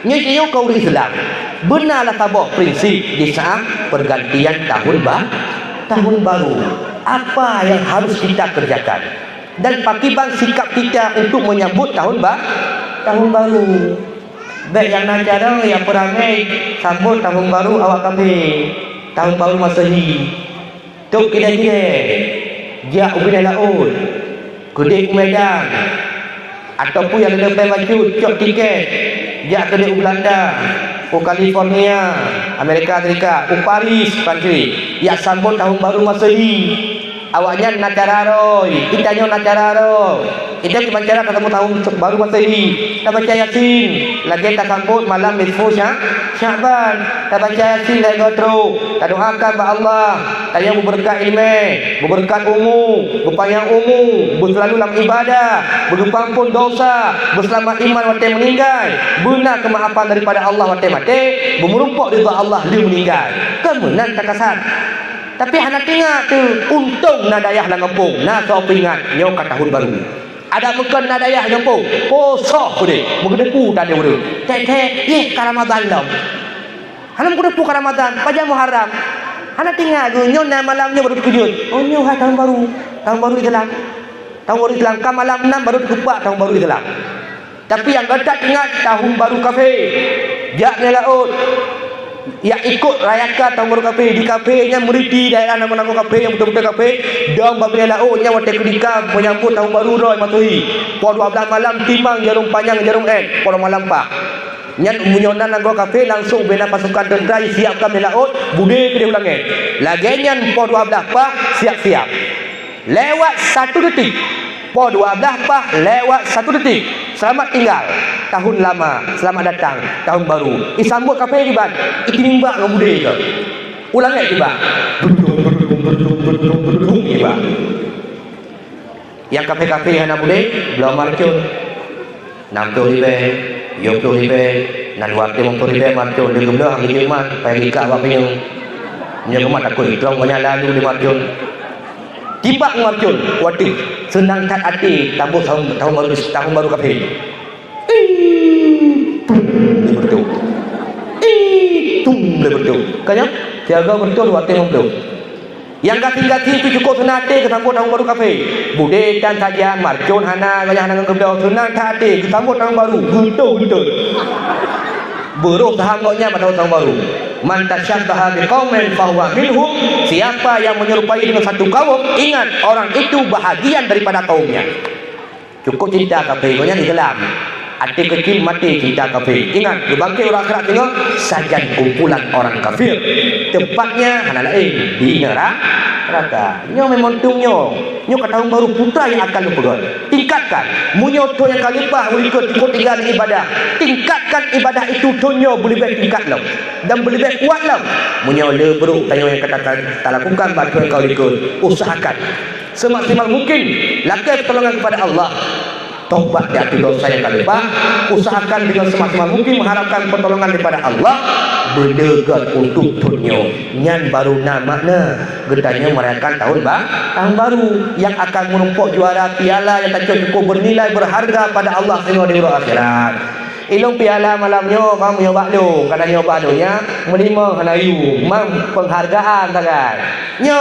nyi kau Islam benarlah tabok prinsip di saat pergantian tahun baru. Apa yang harus kita kerjakan dan pakiban sikap kita untuk menyambut tahun baru. Baik yang nak jarang yang perangai sambut tahun baru awak kami tahun baru Masehi. Tu kira-kira dia ubin laut. kedai Medan ataupun yang ada baju cok tiket jak kedai Belanda, California, Amerika Serikat, Paris, Prancis, ya sambut tahun baru Masehi. Awaknya nacararoi, kitanya nacararo. Kita kimancara ketemu tahun baru Masehi. Kita baca Yasin, lagi kita sambut malam nisfu Sya'ban. Kita baca Yasin lagi gotro. Kita doakan kepada Allah, kita berberkat ilmu, berberkat umur, berpanjang umur, berselalu dalam ibadah, berpampun dosa, berselamat iman waktu meninggal, benar kemaafan daripada Allah waktu mati, bermerumpuk ridha Allah dia meninggal. Kemenang tak kasar. Tapi anak ingat tu, untung nadayah lang kampung. Nah, kau ingat, nyo kat tahun baru. Ada mungkin nadayah kampung. Kosok ko de. Mungkin ku tadi udah. Teh, ye ka Ramadan lam. Halam ku ka Ramadan, paja Muharram. Anak ingat tu, nyo na malamnya baru dikejut. Oh, nyo tahun baru. Tahun baru Islam. Tahun baru Islam ka malam 6 baru dikupak tahun baru Islam. Tapi yang tak ingat tahun baru kafir. Jak ni laut. Yang ikut rayakan tahun baru kafe di kafenya meriti daerah nama-nama kafe yang betul-betul kafe dan babila lautnya waktu ketika menyambut tahun baru roy matuhi pukul 12 malam timang jarum panjang jarum pukul malam pak nyan munyonan anggo kafe langsung bina pasukan tentera siapkan di laut bude ke dia ulangi lagi nyan pukul 12 pak siap-siap lewat 1 detik pukul 12 pak lewat 1 detik selamat tinggal tahun lama, selamat datang tahun baru. Isambut kafe ribat, ikinimbak dengan budaya ke. Ulang tiba. Tiba. Yang kafe-kafe yang nak budaya belum marcun. 60 ribu, 70 ribu, nan 20 ribu marcun. Dia gemblah hang jemat, payah dikak apa punya. Punya gemat takut, terang banyak lalu di marcun. Tiba marcun, waktu senang tak hati tambut tahun baru kafe. Betul. Betul. Kaya jaga betul waktu yang betul. Yang gati-gati itu cukup senate kesambut tahun baru kafe. Bude dan sajian marcun hana gaya hana ngebel senang hati kesambut tahun baru. Betul. Beruh sahamnya pada tahun baru. Man tasyabbaha biqaumin fahuwa minhum. Siapa yang menyerupai dengan satu kaum, ingat orang itu bahagian daripada kaumnya. Cukup cinta kafe banyak di dalam. Hati kecil mati cinta kafir. Ingat, dibangkit orang akhirat tengok sajan kumpulan orang kafir. Tempatnya hana lain di neraka. Nyo memang tunyo. Nyo kat tahun baru putra yang akan lupa. Tingkatkan. Munyo tu yang kalipah ikut tinggal ibadah. Tingkatkan ibadah itu tunyo boleh baik tingkat lam. Dan boleh baik kuat lam. Munyo lebruk tanyo yang katakan tak lakukan bantuan kau ikut. Usahakan semaksimal mungkin lakukan pertolongan kepada Allah. Taubat dari dosa yang kalipah, usahakan dengan semaksimal mungkin mengharapkan pertolongan daripada Allah. Berdegat untuk tunyo nyan baru makna gedanya merayakan tahun baru yang akan menumpuk juara piala yang tak cukup bernilai berharga pada Allah semua di akhirat. Ilung piala malamnya kamu nyoba do, kadang nyoba donya menerima hanayu, mang penghargaan tangan. Nyo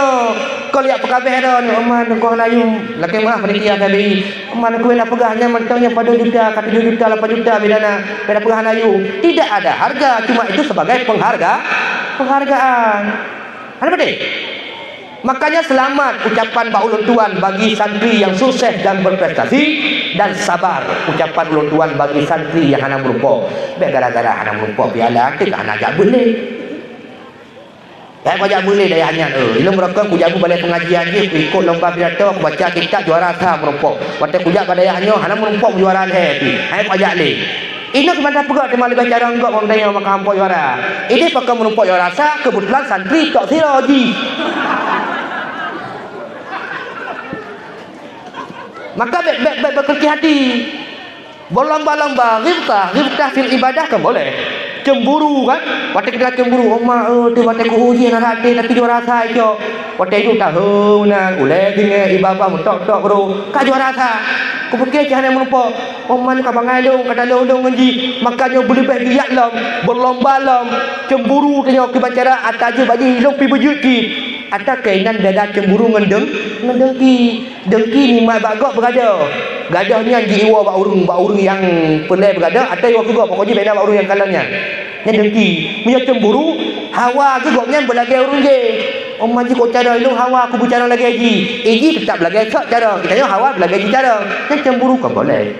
kau lihat pekabeh dah ni aman kau hanayu, laki mah panitia tadi. Aman aku nak pegahnya mentangnya pada juta, kata 7 juta, 8 juta beda pegah hanayu. Tidak ada harga, cuma itu sebagai penghargaan. Ada apa deh? Makanya selamat ucapan Pak Ulun Tuan bagi santri yang sukses dan berprestasi, dan sabar ucapan Ulun Tuan bagi santri yang hana merumpuk. Baik gara-gara hana merumpuk piala kita hana jak boleh. Saya baca boleh daya hanya ilmu mereka ku jago balik pengajian je ikut lomba pidato aku baca kitab juara sah merumpuk. Waktu ku jak pada hanya hana merumpuk juara happy. Hai baca le. Ini kepada pegak di malah cara enggak memandai maka hampuk juara. Ini pakai merumpuk juara sah kebetulan santri tok siroji. Maka baik berkecil hati. Berlomba-lomba ghibtah fil ibadah kan boleh. Cemburu kan? Waktu kita cemburu, mak tu waktu ku uji nak hati tapi juara sah jo. Waktu itu tahu nak ulai dengan ibadah mentok-tok bro. Ka juara sah. Ku fikir jangan melupa. Oman ka bangai dong, kata dong ngaji. Makanya boleh baik giat lam, berlomba lam, cemburu tanya ke bicara atas je bagi hilang pi berjuki. Atas kainan dada cemburu ngedengki. Dengki ni mai bagak berada. Gadahnya jiwa bak urung yang pelai berada atau yang juga pokoknya beda bak urung yang kalangnya. Yang dengki, punya cemburu, hawa juga nya berlagai urung je. Maji kok cara lu hawa aku bicara lagi Eji tetap lagi cara. Kita yo hawa lagi cara. Yang cemburu kan boleh.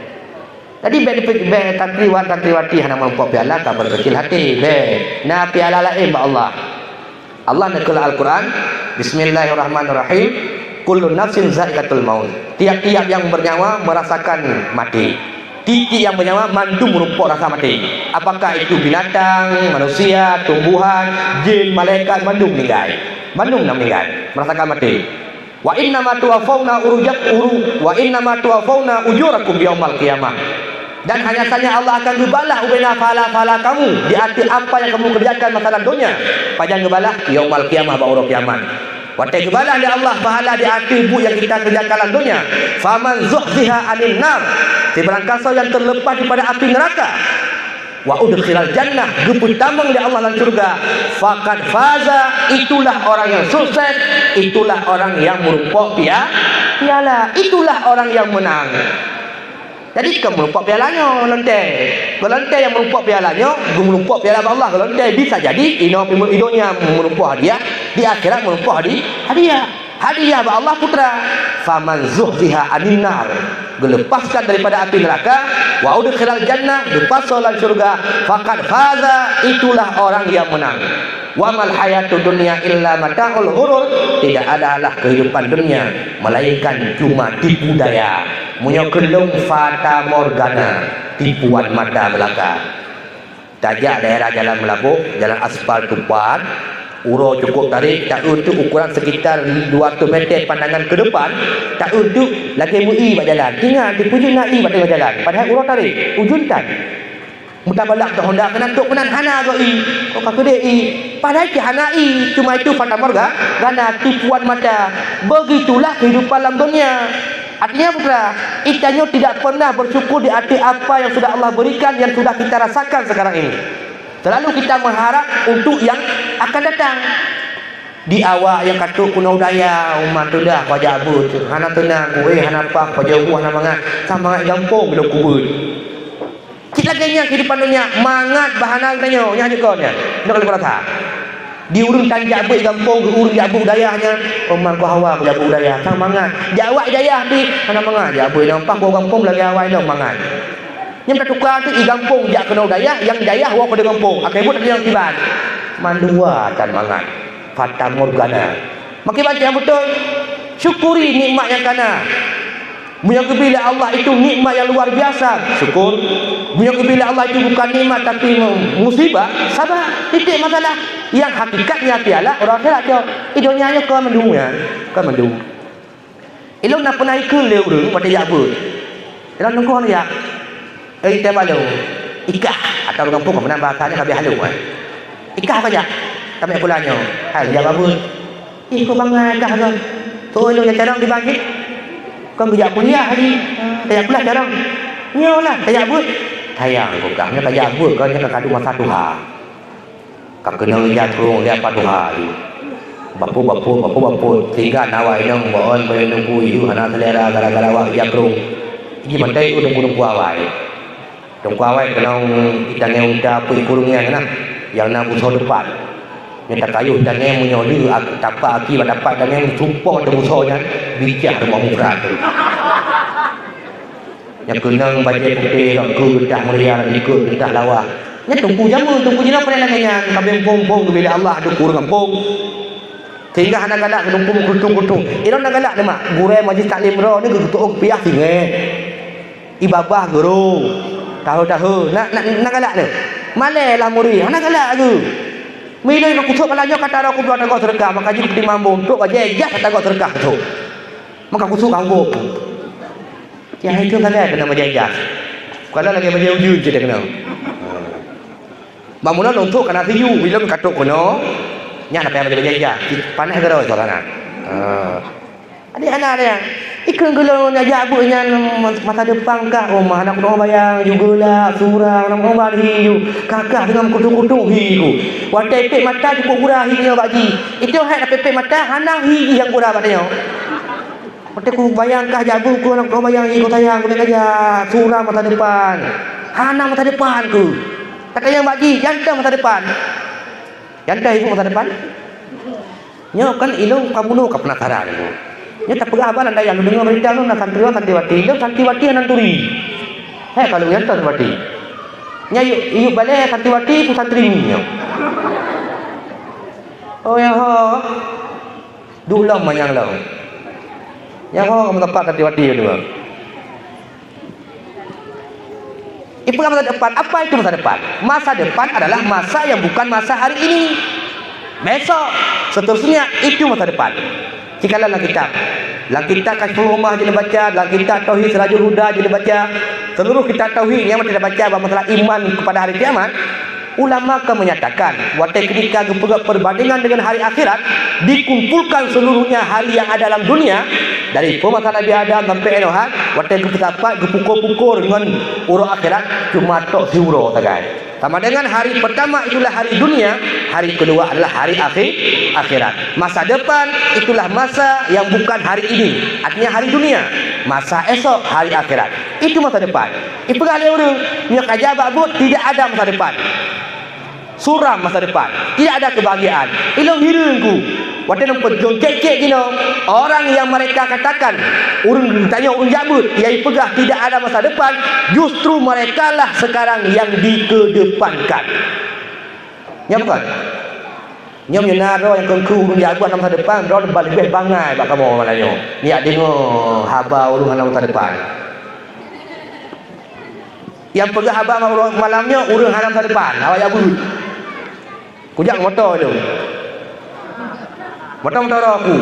Tadi be takriwati hana mampu piala kabar kecil hati be. Na piala lain ba Allah. Allah nakal Al-Quran. Bismillahirrahmanirrahim. Kullu nafsin za'iqatul maut. Tiap-tiap yang bernyawa merasakan mati. Titik yang bernyawa mandum merumpuk rasa mati. Apakah itu binatang, manusia, tumbuhan, jin, malaikat, mandum meninggal. Mandum nak meninggal, merasakan mati. Wa inna ma tuwaffawna ujurakum yaumal qiyamah. Dan hanya saja Allah akan ngebalah ubena fala kamu di arti apa yang kamu kerjakan masalah dunia. Pada ngebalah yaumal qiyamah ba kiamat. Watai kebalah dari Allah pahala di arti bu yang kita kerjakan dunia. Faman zuhziha 'anil nar. Sebarangkali yang terlepas daripada api neraka. Wa udkhilal jannah, diputamang di Allah dalam surga. Faqad faza, itulah orang yang sukses, itulah orang yang merumpok piala, itulah orang yang menang. Jadi kamu merumpok pialanya lontai. Lontai yang merumpok pialanya, merumpok piala Allah. Lontai bisa jadi hidupnya merumpok hadiah, di akhirat merumpok hadiah. Hadiah ba Allah putra. Faman zuhziha 'anil nar, dilepaskan daripada api neraka, wa udkhilal jannah, dipasangkan surga, faqad faza, itulah orang yang menang. Wa mal hayatud dunya illa mata'ul ghurur, tidak adalah kehidupan dunia melainkan cuma tipu daya, munyokelung fata morgana, tipuan mata belaka. Tajak daerah jalan Melabuh, jalan aspal tupat, uro cukup tarik, tak untuk ukuran sekitar 200 meter pandangan ke depan, tak untuk lagi MUI buat jalan. Tinggal dipuji naik buat jalan. Padahal uro tarik, ujung tan. Mudah balak ke Honda kena tok kenan hana go i. Kok kak de i. Padahal ki hana i, cuma itu fata morga, gana tipuan mata. Begitulah kehidupan dalam dunia. Artinya putra, ikannya tidak pernah bersyukur di arti apa yang sudah Allah berikan, yang sudah kita rasakan sekarang ini. Selalu kita mengharap untuk yang akan datang. Di awal yang katuk kuno daya umat tu dah wajah abut hana tenang kuwe hana pak wajah buah hana mangat sama gampung belum kubur. Kita lagi kehidupan dunia mangat bahana tanya nya jekonnya. Nak kalau rasa. Di urung tanjak abut gampung ke urung abut dayahnya omar ko hawa ko abut dayah sama mangat. Jawab dayah di hana mangat abut nampak ko gampung lagi awai no mangat. Yang bertukar tu gampung jak kena dayah, yang dayah wa pada gampung. Akai buat yang tiban. Mandua dan mangat. Fata morgana. Makin baca yang betul. Syukuri nikmat yang kana. Menyangka bila Allah itu nikmat yang luar biasa, syukur. Menyangka bila Allah itu bukan nikmat tapi musibah, sabar. Titik masalah. Yang hakikatnya piala orang akhirat dia. Idenya nya kau mendungnya, kau mendung. Ilmu nak pernah ikut leu pada jabut. Ilmu nunggu ya. Kita balu ikah atau orang kampung mana bahasanya kami halu ikah apa aja kami pulangnya hal jawab abun kau bangai ikah kan tu lu yang carang dibagi kau kerja kuliah hari saya kuliah carang nyolah saya abun sayang kau kami kerja abun kau jangan kadu masa Tuhan kau kena jatuh lihat pada Tuhan bapu sehingga nawai nang mohon menunggu itu hana selera gara-gara wak jakrung ini mantai udung kuawai dong kuawai kena kita ngeunda pui kurungnya kena yang nak musuh depan minta kayu dan yang menyoli tapa aki dapat dan yang sumpah ada musuhnya bijak rumah murah tu yang kena baca putih dan dah meriah dan ikut dah lawa nya tunggu jamu tunggu jina pernah nanya kambing pong bila Allah ada kurang kampung sehingga anak galak kedumpung kutung iron nak galak mak gure majlis taklim ro ni ketuk piah singe ibabah guru tahu nak galak ni malelah muri nak galak tu milih nak kutuk kalanya kata aku buat aku sedekah maka jadi di mampu untuk aja kata aku sedekah tu maka kusuk anggo yang itu kan kena majajah kalau lagi majajah ujung je dia kena mamuna untuk kena tiu bila katuk kono nya nak majajah panas ke ro soalnya adik-anak dia ikan gelong aja abunya masa depan kah rumah anak orang bayang jugalah surang orang bari kakak dengan kutu-kutu hiu watai pek mata cukup gurah hiu bagi itu hak pek mata hana hiu yang gurah padanya watai ku bayang kah jabu ku anak orang bayang hiu sayang ku aja surang masa depan hana masa depan ku tak yang bagi jantan masa depan jantan ibu masa depan Nya kan ilung kamu ka penasaran. Nya tak pegah balan daya lu dengar berita lu nak santriwati, lu santriwati nanturi. Kalau yang santriwati. Nya yuk balik santriwati pu santri ni. Oh ya ho. Dulang manyang lau. Ya ho kamu tempat santriwati dulu. Itu masa depan. Apa itu masa depan? Masa depan adalah masa yang bukan masa hari ini. Besok, seterusnya itu masa depan. Jikalau dalam kitab Kasful Ummah je baca, dalam kitab Tauhid Sirajul Huda je baca, seluruh kitab tauhid yang tidak baca masalah iman kepada hari kiamat, ulama akan menyatakan watai ketika perbandingan dengan hari akhirat dikumpulkan seluruhnya hari yang ada dalam dunia dari masa Nabi Adam sampai Enohan, watai kepesapat gepukul-pukul dengan urut akhirat cuma tok siuro sagai. Sama dengan hari pertama itulah hari dunia, hari kedua adalah hari akhirat. Masa depan itulah masa yang bukan hari ini, artinya hari dunia. Masa esok hari akhirat. Itu masa depan. Itu kali orang yang kerja babut tidak ada masa depan. Suram masa depan, tidak ada kebahagiaan. Ilmu hirungku. Waktu nampak cek-cek gini, orang yang mereka katakan, orang tanya orang jabut, yang pegah tidak ada masa depan, justru mereka lah sekarang yang dikedepankan. Ya bukan? Yang menara yang kengku orang jabut dalam masa depan, orang balik bangai bak kamu malahnya. Ni ada dengar haba orang dalam masa depan. Yang pegah haba malamnya orang dalam masa depan, awak jabut. Kujak motor tu. Motor aku.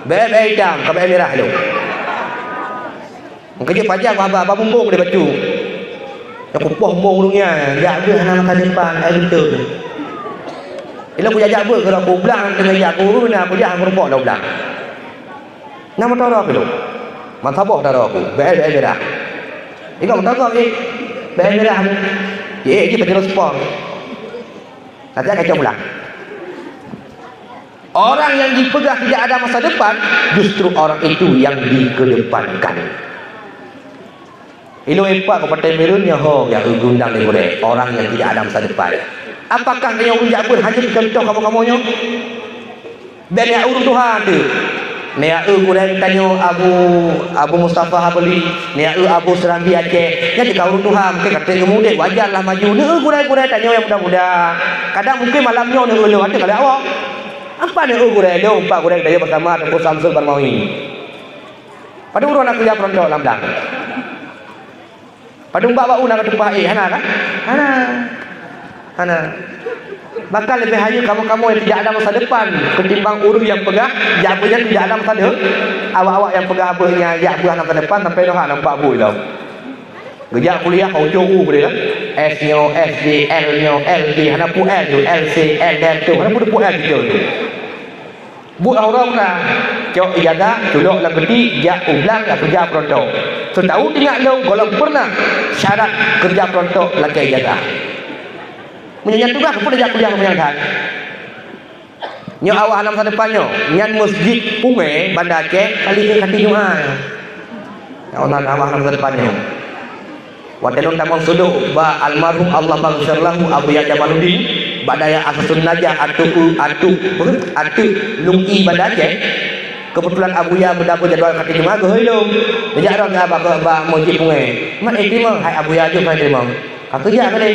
Bebe hitam, kabel merah tu. Kerja pajak apa bumbung dia baju. Aku poh-poh urungnya, jak dia hana makan depan air betul. Bila aku jajak apa kalau aku belang dengan jak aku nak aku jak aku rupak dah belang. Nama motor aku tu. Mantabok dah aku. Bebe merah. Ikut motor aku ni. Bebe merah ni. Dia terus sport. Nanti kacau pulang. Orang yang dipegang tidak ada masa depan, justru orang itu yang dikedepankan. Ilo empat kepada merun yang yang gundang ni boleh. Orang yang tidak ada masa depan. Apakah yang unjak pun hanya dicontoh kamu-kamunya? Dan yang urut Tuhan tu. Nia kurang tanya Abu Mustafa Habli, nia Abu Serambi Aceh. Jadi kau Tuhan mungkin kata kemudian wajarlah maju. Nia kurang tanya yang muda-muda. Kadang mungkin malamnya nia lu ada kali awak. Apa nia kurang dia empat kurang tanya pertama Abu Samsul Barmawi. Pada urang nak kerja perontok lambang. Pada umbak bau nak tumpah hana kan? Hana. Bakal lebih hanya kamu-kamu yang tidak ada masa depan ketimbang urus yang pegah jabanya tidak ada masa depan. Awak-awak yang pegah abahnya jabah masa depan sampai dah nampak bui dah. Gejak kuliah kau jauh boleh kan? S-nya, SD, L-nya, LD, hana pu L tu, LC, L dan tu, hana pu L tu. Buat orang dah. Cok jaga, culuk lang gede, jak ublang, kerja perontok. Setahu tinggal lo kalau pernah syarat kerja perontok lagi jaga. Menyanyi tugas pun dia kuliah menyangkan. Nyo awak dalam masa depannya, nyan masjid Pungai Bandar Aceh kali ke kaki Jumaat. Awak dalam masa depannya. Wadelon tamang suduk ba almarhum Allah maghfirlahu Abu Ya Jamaluddin badaya asasun najah atu lungi Bandar Aceh. Kebetulan Abu Ya mendapat jadual kaki Jumaat geulung. Bejak orang ba masjid Pungai. Mak terima hai Abu Ya je kan terima. Kata je kali.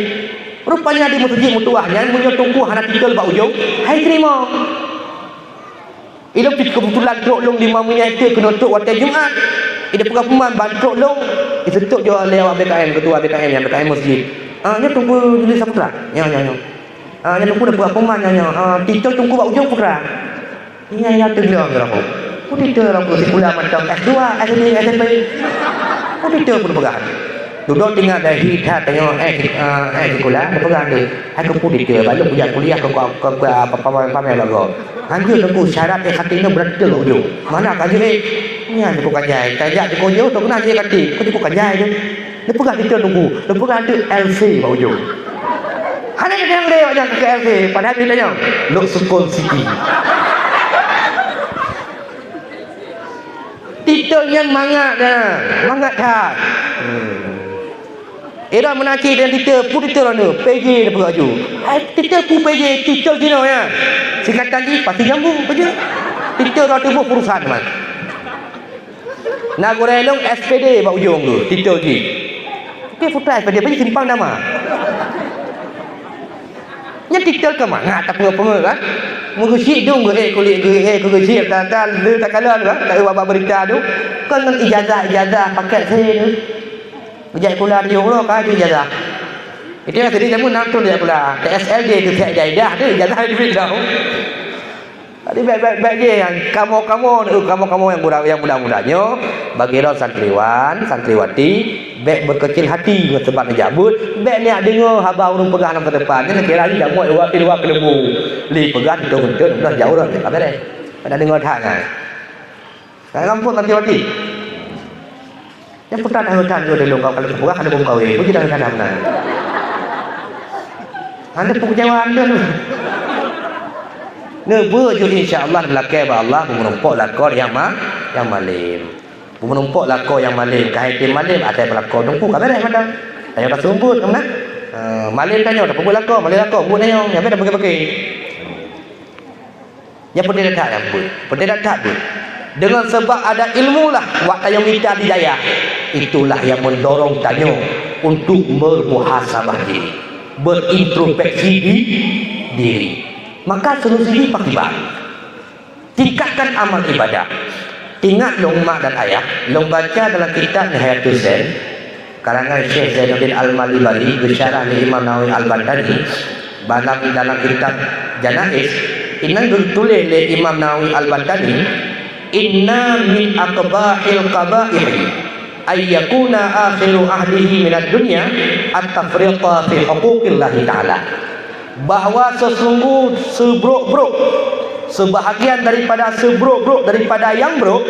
Rupanya di masjid mutuahnya punya tungku hana tinggal bak ujung. Hai terima. Ilo kebetulan truk long 5 minit itu kena truk waktu Jumaat. Ida pegang peman bantruk long. Itu truk je oleh awak BKM ketua BKM yang BKM masjid. Nya tunggu Juli Saputra. Nya. Nya tunggu dah pegang peman nya. Titel tunggu bak ujung putra. Nya tenggelam aku. Ku titel aku sekolah macam S2, SD, SMP. Ku titel pun pegang. Duduk tinggal dari hidat tengok sekolah dia pegang dia. Aku pun dia balik punya kuliah ke pamer lagu. Anjur aku syarat hati ni berada ke ujung. Mana kaji ni aku kajai. Tajak di koyo tu kena dia kati. Aku kajai dia. Dia pegang kita tunggu. Dia pegang dia LC ke ujung. Hanya yang dia yang ke LC padahal dia tanya Lok Sukun City. Titelnya mangat dah. Mangat dah. Era menaki dan titel pu titel anu PJ dia peraju. Titel pu PJ titel dino ya. Singkatan G pasti nyambung saja. Titel roda tubuh perusahaan teman. Nak gorelong SPD bak ujung tu, titel G. Okey, foto SPD bagi simpan nama. Nya titel ke mana tak apa kan? Mengusi dong ge kulit ge kulit tak le tak kala tak buat berita tu. Kan ijazah paket saya tu. Ijazah pula dia lo kan ijazah. Itu yang tadi kamu nak tu dia pula. TSLD tu saya dah tu ijazah duit dah. Tadi baik je yang kamu yang muda-mudanya bagi orang santriwati baik berkecil hati sebab nak jabut baik ni dengar haba urung pegang dalam depan ni kira ni dah muat dua kelembu li pegang tu dah jauh dah tak beres ada dengar tak kan sekarang pun santriwati yang putar hutan tu delong kau kalau pegang ada kau pun tidak ada mana anda pun kecewa anda tu Ngebur insya-Allah belakang Allah menumpuk lakon yang malim. Menumpuk lakon yang malim, kaitan malim ada pelakon numpuk kan beres macam. Tanya tak sumbut kan? Malim tanya tak buat lakon, malim lakon buat tanya, yang dah pakai-pakai. Yang penting tak yang buat. Penting tak buat. Dengan sebab ada ilmu lah waktu yang minta didaya. Itulah yang mendorong tanya untuk bermuhasabah diri. Berintrospeksi diri. Maka solusi pakai bab. Tingkatkan amal ibadah. Ingat long mak dan ayah, long baca dalam kitab Nihayatul Zain karangan Syekh Zainuddin Al-Malibari bersyarah li Imam Nawawi Al-Bantani dalam kitab Janaiz ini ditulis oleh Imam Nawawi Al-Bantani inna min aqbahil qaba'ih ay yakuna akhiru ahdihi minad dunya at-tafriqa fi huquqillahi ta'ala bahawa sebahagian daripada daripada yang buruk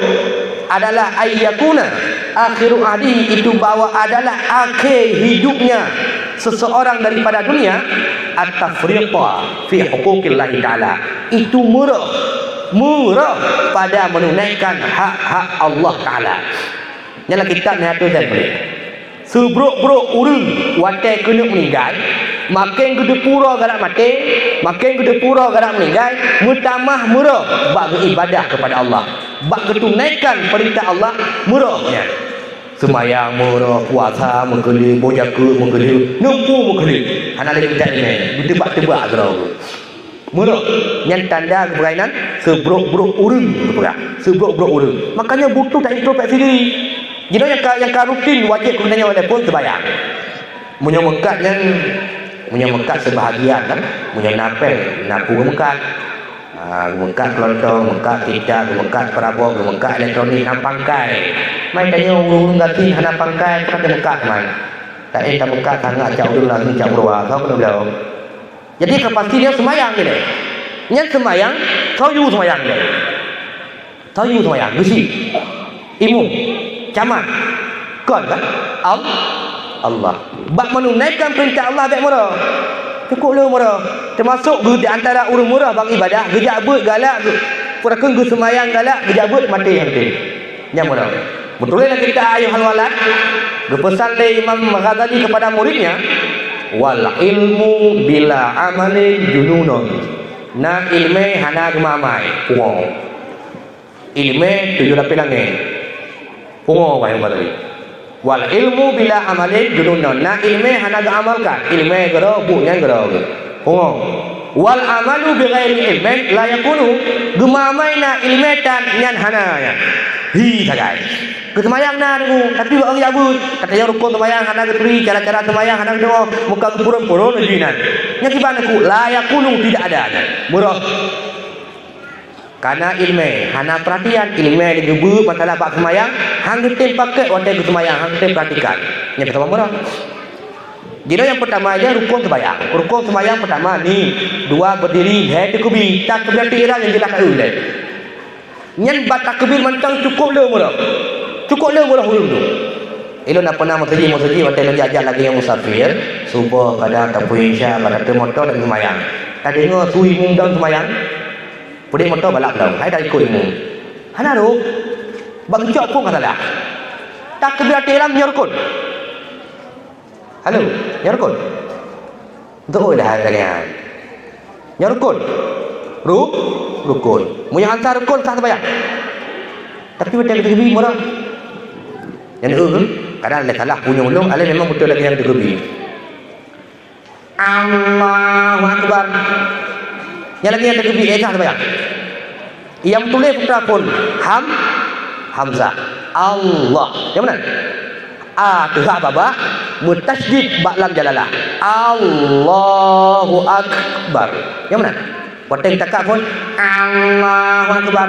adalah ayyakuna akhiru ahdi itu bahawa adalah akhir hidupnya seseorang daripada dunia at-tafriqa fi huquqillah taala itu murah pada menunaikan hak-hak Allah taala. Nyala kitab ni ada dan boleh sebruk-bruk urang watai kena meninggal makin gede pura garak mati makin gede pura garak meninggal mutamah murah bak beribadah kepada Allah bak tunaikan perintah Allah murahnya semayang murah puasa menggeli bojaka menggeli nempu menggeli hana lagi kita ni tebak-tebak gerau murah yang tanda keberainan sebruk-bruk urang sebruk-bruk urang makanya butuh tak introspeksi diri. Jadi yang rutin wajib kebenarnya walaupun terbayang. Menyemangkat sebahagian kan, menyenapel, napu gemekat, gemekat kelontong, gemekat tidak, gemekat perabot, gemekat elektronik, nampangkai. Mai tanya urung ganti hana pangkai, kan gemekat man. Tak tak gemekat sangat jauh dulu lagi jauh ruah, kau kena bilang. Jadi pasti dia semayang ni. Yang semayang, kau you semayang ni. Kau you semayang, besi, imum. Camat kon kan Allah bak menunaikan perintah Allah baik murah cukup lu murah termasuk di antara urang murah bagi ibadah gejak but galak purakun gu semayang galak gejak but mati hati yang murah betul lah kita ayuhal walad berpesan dari Imam Ghazali kepada muridnya wal ilmu bila amalin jununun na ilme hana gemamai puang ilme tujuh lapis langit pungo bayang tadi. Wal ilmu bila amalin jununun. Na ilmu hana amalkan. Ilmu gero bunya gero. Pungo. Wal amalu bi ghairi ilmin la yakunu. Gemamaina ilmu tan nyan hana ya. Hi sagai. Kesemayang na dengu tapi orang jabut. Katanya rukun semayang hana getri cara-cara semayang hana dengo muka purun-purun jinan. Nya kibana ku la yakunu tidak ada. Murah. Karena ilmu hana perhatian ilmu digebu masalah bab semayang hang getem pakai waktu semayang hang getem perhatikan yang pertama murah jadi yang pertama aja rukun semayang pertama ni dua berdiri hai tekbir takbir ihram yang jelas kat ulai nyen bat takbir mentang cukup le murah ulun tu ilo nak pernah masjid waktu nak jajan lagi yang musafir subuh kadang tapu isya kadang motor dan semayang tadi dengar sui mundang semayang Pudih motor balap dah. Hai dah ikut ilmu. Hana tu. Bang cok pun kata dah. Tak kebiar tiram nyorkun. Halo, nyorkun. Untuk dah kalian. Nyorkun. rukun. Mu yang hantar rukun sah sembahyang. Tapi betul tergebi murah. Yang kadang ada salah punya ulung, ada memang betul lagi yang tergebi. Allahu Akbar. Yang lagi yang tergebi sah sembahyang. Yang tulis putra pun Hamzah. Allah. Yang mana? Tuhan baba mutasydid ba'lam jalalah. Allahu Akbar. Yang mana? Potong takak pun Allahu Akbar.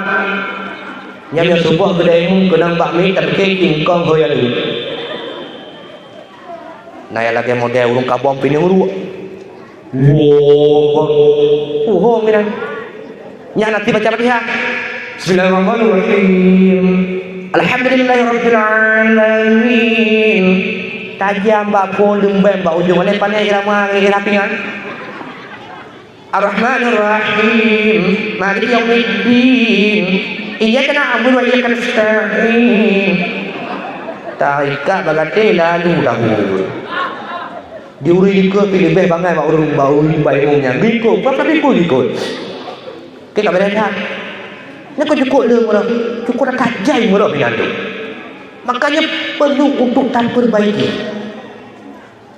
Yang subuh kedai kenang bakmi tapi king kong hoya dulu. Nah yang lagi model urung kabom pini uru. Wow. Minang. Nya nanti baca Fatihah. Bismillahirrahmanirrahim. Alhamdulillahirabbil alamin. Tajam bakul lembem bak ujung oleh pandai irama irapingan. Ar-Rahmanir-Rahim. Maliki yaumiddin. Iyyaka na'budu wa iyyaka nasta'in. Taika bagate lalu dahulu. Diuri ke pilih beh bangai bak urung bau baik umnya. Biko, apa biko. Kita beda dah. Ni kau cukup le mula. Cukup dah tajai mula dengan tu. Makanya perlu untuk perbaiki.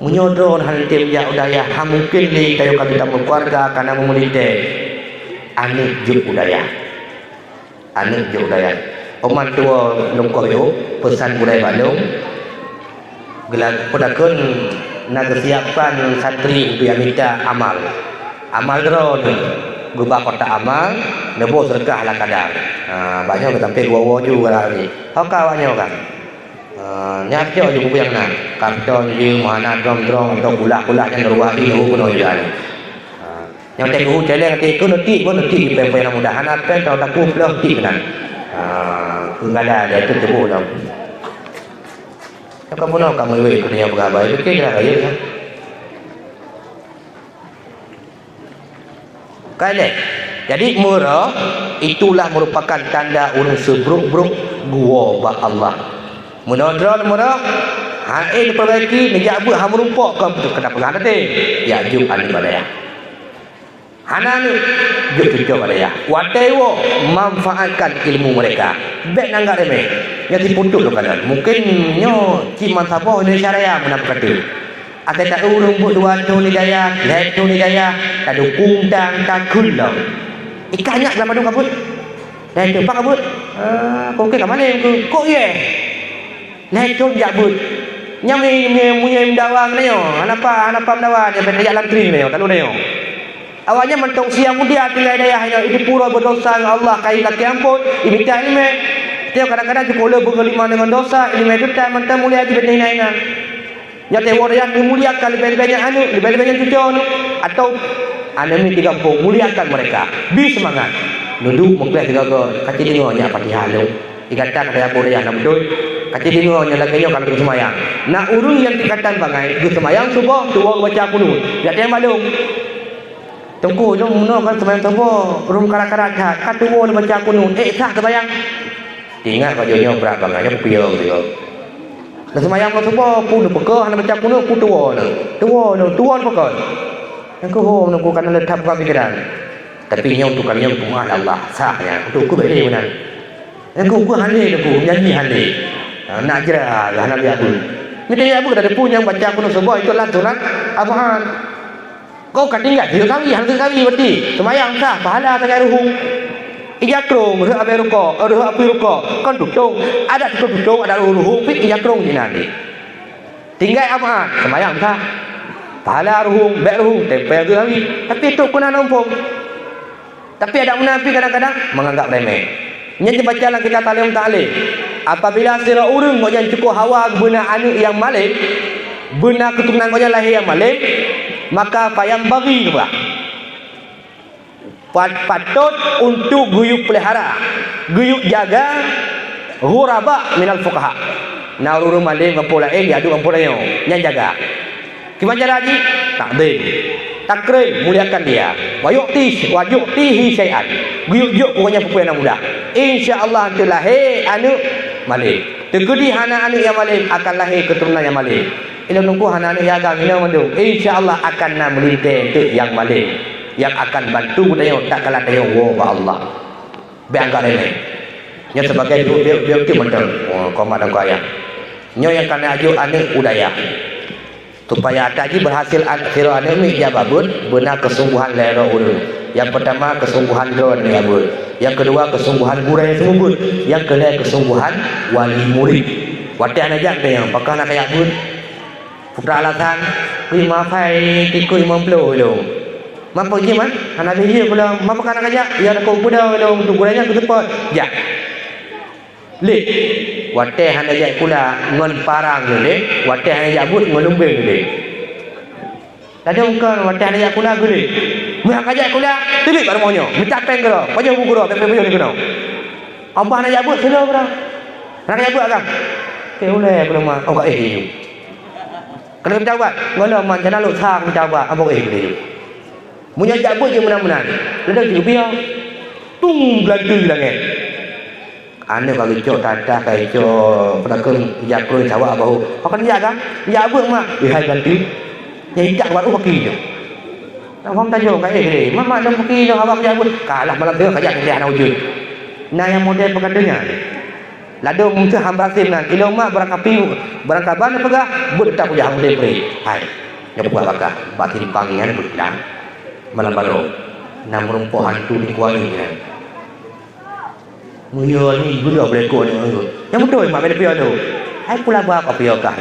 Menyodron hal tim ya udaya ha mungkin ni kayu kami tamu keluarga karena memelite. Anik juk udaya. Oman tua nungkoh yo pesan budaya Bandung. Gelar pedakun nak siapkan santri untuk yang minta amal. Amal drone. Gubah kota amal, nebo sedekah lah kadang. Banyak sampai 2 wajib lah ni. Kau kawannya kan. Nyapjo je buku yang nak. Karton je mana drom atau gula-gula yang ruah di hu pun ojan. Yang tegu celeng te ku nanti di pempe yang mudahan apa kau tak ku belum ti kan. Kengada dia tu tebu dah. Kamu nak kamu we kena berapa itu kira kaya. Kale. Jadi murah itulah merupakan tanda urung sebruk-bruk gua ba Allah. Menodron murah hae diperbaiki nejabut ha merumpok kau betul kena pengan tadi. Ya juk anu badaya. Hanan juk cucuk badaya. Watewo manfaatkan ilmu mereka. Bek nanggak remeh. Yang diputuk tu kadang. Mungkin nyo ciman sabo Indonesia Raya menapa kata. Akan tak urung buat 2 tu ni daya, lek tu ni daya, tak dukung dan tak kulau. Ikannya dalam adung kabut. Dan tu pak kabut. Kau ke mana aku? Kok ye? Lek tu jabut. Nyami munyai mendawang nayo. Anapa mendawa dia berjaya dalam tri nayo, tak lu nayo. Awaknya mentok siang mudia tinggal daya hanya itu pura berdosa Allah kai laki ampun, iminta ilmu. Dia kadang-kadang cukup berkelima dengan dosa, ilmu itu tak mentang mulia di benih-benih. Ya tewar yang dimuliakan lebih-lebihnya cucu atau anami di kampung muliakan mereka. Bi semangat. Duduk mengklek tiga ke kacil dengarnya Fatihah lu. Ikatan ada apa yang nak betul. Kacil dengarnya lagi kalau ke semayang. Nak urung yang ikatan bangai ke semayang subuh tuang baca kunut. Ya dia malum. Tunggu dong muno kan semayang subuh urung kara-kara kat tuang baca kunut. Sah semayang. Tinggal bajunya berat bangainya piau dia. Dan semayang kalau semua pun pekah nak baca kuno pun tua pekah. Yang ku nak kan letak buka pikiran. Tapi nya untuk kalian bunga Allah sahnya. Untuk ku beri benar. Yang ku hande ku nyanyi hande. Nak kira lah Nabi aku. Minta ya aku ada punya baca kuno semua itu lanturan abahan. Kau katinggal dia kami berarti semayang sah pahala tak ruhung. Iya krong, reh abe ruko, reh api ruko, kan duduk, ada ruhung, pik iya krong di nanti. Tinggal apa? Semayang sah, pahala ruhung, bek ruhung, tempel tu lagi. Tapi itu pun nampung. Tapi ada munafik kadang-kadang menganggap remeh. Nya baca lah kita talim. Apabila sira urang kau yang cukup hawa guna anak yang malim, guna keturunan kau yang lahir yang malim, maka payang bagi juga. Patut untuk guyuk pelihara, guyuk jaga ghuraba minal fuqaha. Nah urung malim kampung lain diadu kampung lain yang jaga. Gimana cara haji? Takdim, takrim, muliakan dia. Wayuktihi syai'an. Guyuk pokoknya pupuk yang muda. Insya-Allah nanti lahir anak malim. Tegudi anak yang malim akan lahir keturunan yang malim. Ila nunggu anak yang agak ina mandung. Insya-Allah akan melintai untuk yang malim. yang akan bantu tayong tak kalah tayong wa Allah. Beangkat ini. Nya sebagai dia betul. Kau mak dan kaya. Nyo yang kena ajuk anak udaya. Supaya ataji berhasil akhir anak ni dia babut benar kesungguhan lero urun. Yang pertama kesungguhan don dia babut. Yang kedua kesungguhan burai sumut. Yang ketiga kesungguhan wali murid. Wadah najak dia yang pakar nak kayak bud. Putra alasan, kui maafai tikui memplo lo. Mampu je man, anak dia pula mampu kan ajak, ya nak kau pula lo untuk guranya ke tempat. Ya. Lek. Wadah hana ajak pula ngon parang le, wadah hana ajak bud ngon lumbeng le. Tadi ungkar wadah hana ajak pula gule. Meh ajak pula, tulik bar monyo, minta peng gero, pajau bu gero, peng peng ni kena. Abah hana ajak bud selo bro. Nak ajak bud agam. Ke oleh belum mah, oh ka kalau kita buat, ngono man jangan lu sang kita buat, apa ke dia. Munya jabut je menang-menang. Ledak je biar. Tung belantu langit. Ane bagi cok tata kai cok pelakon jakro Jawa bahu. Akan dia kan? Jabut mak, ihai ganti. Yang jak buat pakai je. Nak faham tajuk kai dia. Mama dah pakai je awak jabut. Kalah malam dia kajak dia nak wujud. Nah yang model pekadanya. Lado mungkin hamba sinan ilmu berangkapi berangkapan pegah bud tak punya hamba beri hai yang buat bakah batin pangian berbilang malam baru nam rumpuh hantu di kuali kan muyo ni gula boleh ko ni yang betul mak benda pia tu hai pula buat apa pia kah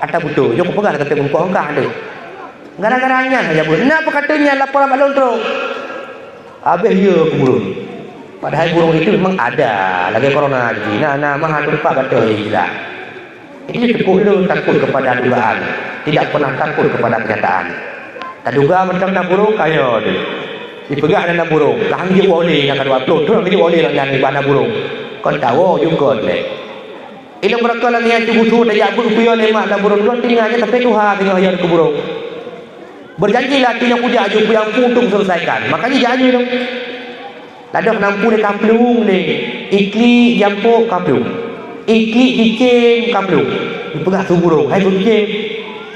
atau betul yo pegang kata rumpuh kah tu gara-garanya saja bud nak katanya laporan balon terus habis yo kumurun. Padahal burung itu memang ada lagi corona di sini. Nah, mah lupa kata gila. Ini cukup dulu takut kepada dugaan, tidak pernah takut kepada kenyataan. Tak duga macam nak burung kaya tu. Dipegang nak burung, kahang je boleh nak ada waktu. Tu nak je boleh nak jadi pada burung. Kau tahu juga le. Ilmu mereka lagi yang cukup dah jabut puyo lemak nak burung tu tinggalnya tapi Tuhan tinggal yang ke burung. Berjanjilah tu yang puja aju yang putung selesaikan. Makanya janji dong. Ladak nampu de kaplung le. Ikli jampo kaplung. Ikli cicing kaplung. Dipegah tu burung. Hai cicing.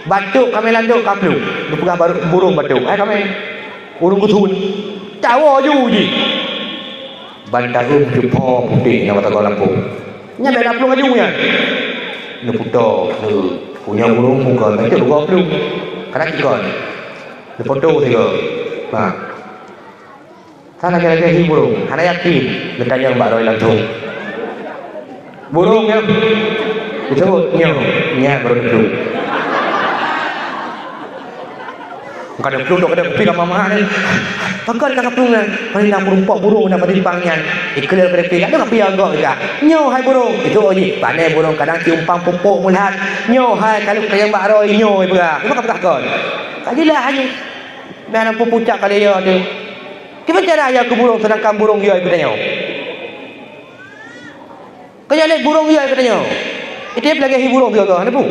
Batuk kami landuk kaplung. Dipegah burung batuk. Hai kami. Burung kutun. Cawa ju je. Bantarum jepo putih nama tak Lampung. Nya bela kaplung aju nya. Ne puto punya burung bukan macam kaplung. Kadang ikon. Ne foto tiga. Nah. Sana kira-kira hi burung, hana yakin bertanya Mbak Roy langsung. Burung yang disebut nya baru Kada plung dok kada pi ka mama ni. Pakar ka plung na, paling nak burung burung nak patimpangnya. Iklir kada pi ada pi agak ka. Nyo hai burung, itu oji. Pandai burung kadang tiumpang pupuk mulat. Nyo hai kalau kaya Mbak Roy nyo iba. Apa kata kon? Kajilah haji. Mana pupucak kali ya tu. Kita cara ayah ke burung sedangkan burung dia ikutnya. Kaya lihat burung dia ikutnya. Itu dia lagi burung dia ke? Ada bu?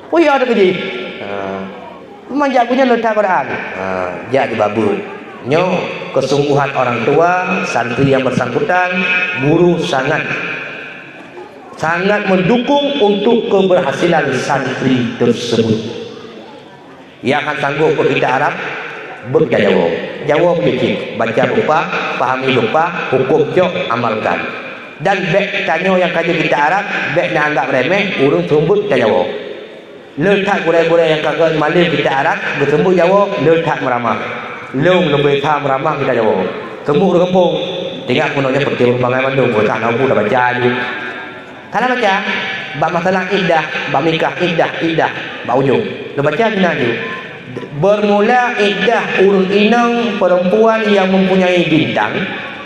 Oh ya ada kerja. Manja punya letak Quran. Jadi babul. Nyo kesungguhan orang tua, santri yang bersangkutan, guru sangat mendukung untuk keberhasilan santri tersebut. Yang akan sanggup kita Arab berjaya Jawa pikir, baca lupa, pahami lupa, hukum cok, amalkan. Dan bek tanya yang kaji kita Arab, bek nak anggap remeh, urung sembut kita Jawa. Letak gulai-gulai yang kagak malih kita Arab, bersembut Jawa, letak meramah. Long lebih tham meramah kita Jawa. Sembut di kampung, tinggal punanya seperti rumpangai Bandung, bocah nampu dah baca je. Kalau baca, bab masalah iddah, bab nikah iddah, bab ujung. Dah baca gina je. Bermula iddah urun inang perempuan yang mempunyai bintang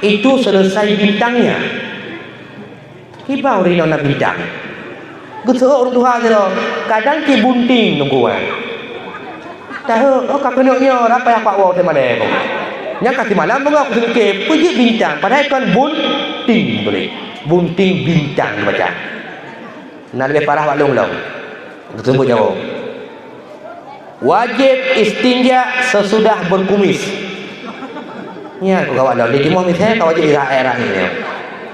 itu selesai bintangnya. Kiba urun inang nak bintang. Getuk urun Tuhan tu. Kadang ki bunting tungguan. Tahu oh kakenoknya apa yang pak wau tema dek. Nya kasih malam bengok sedikit puji bintang padahal kan bunting boleh. Bunting bintang baca. Nak lebih parah wak long. Betul jawab. Wajib istinja sesudah berkumis. Ya, kawan dah. Di timur misalnya kau wajib era ni.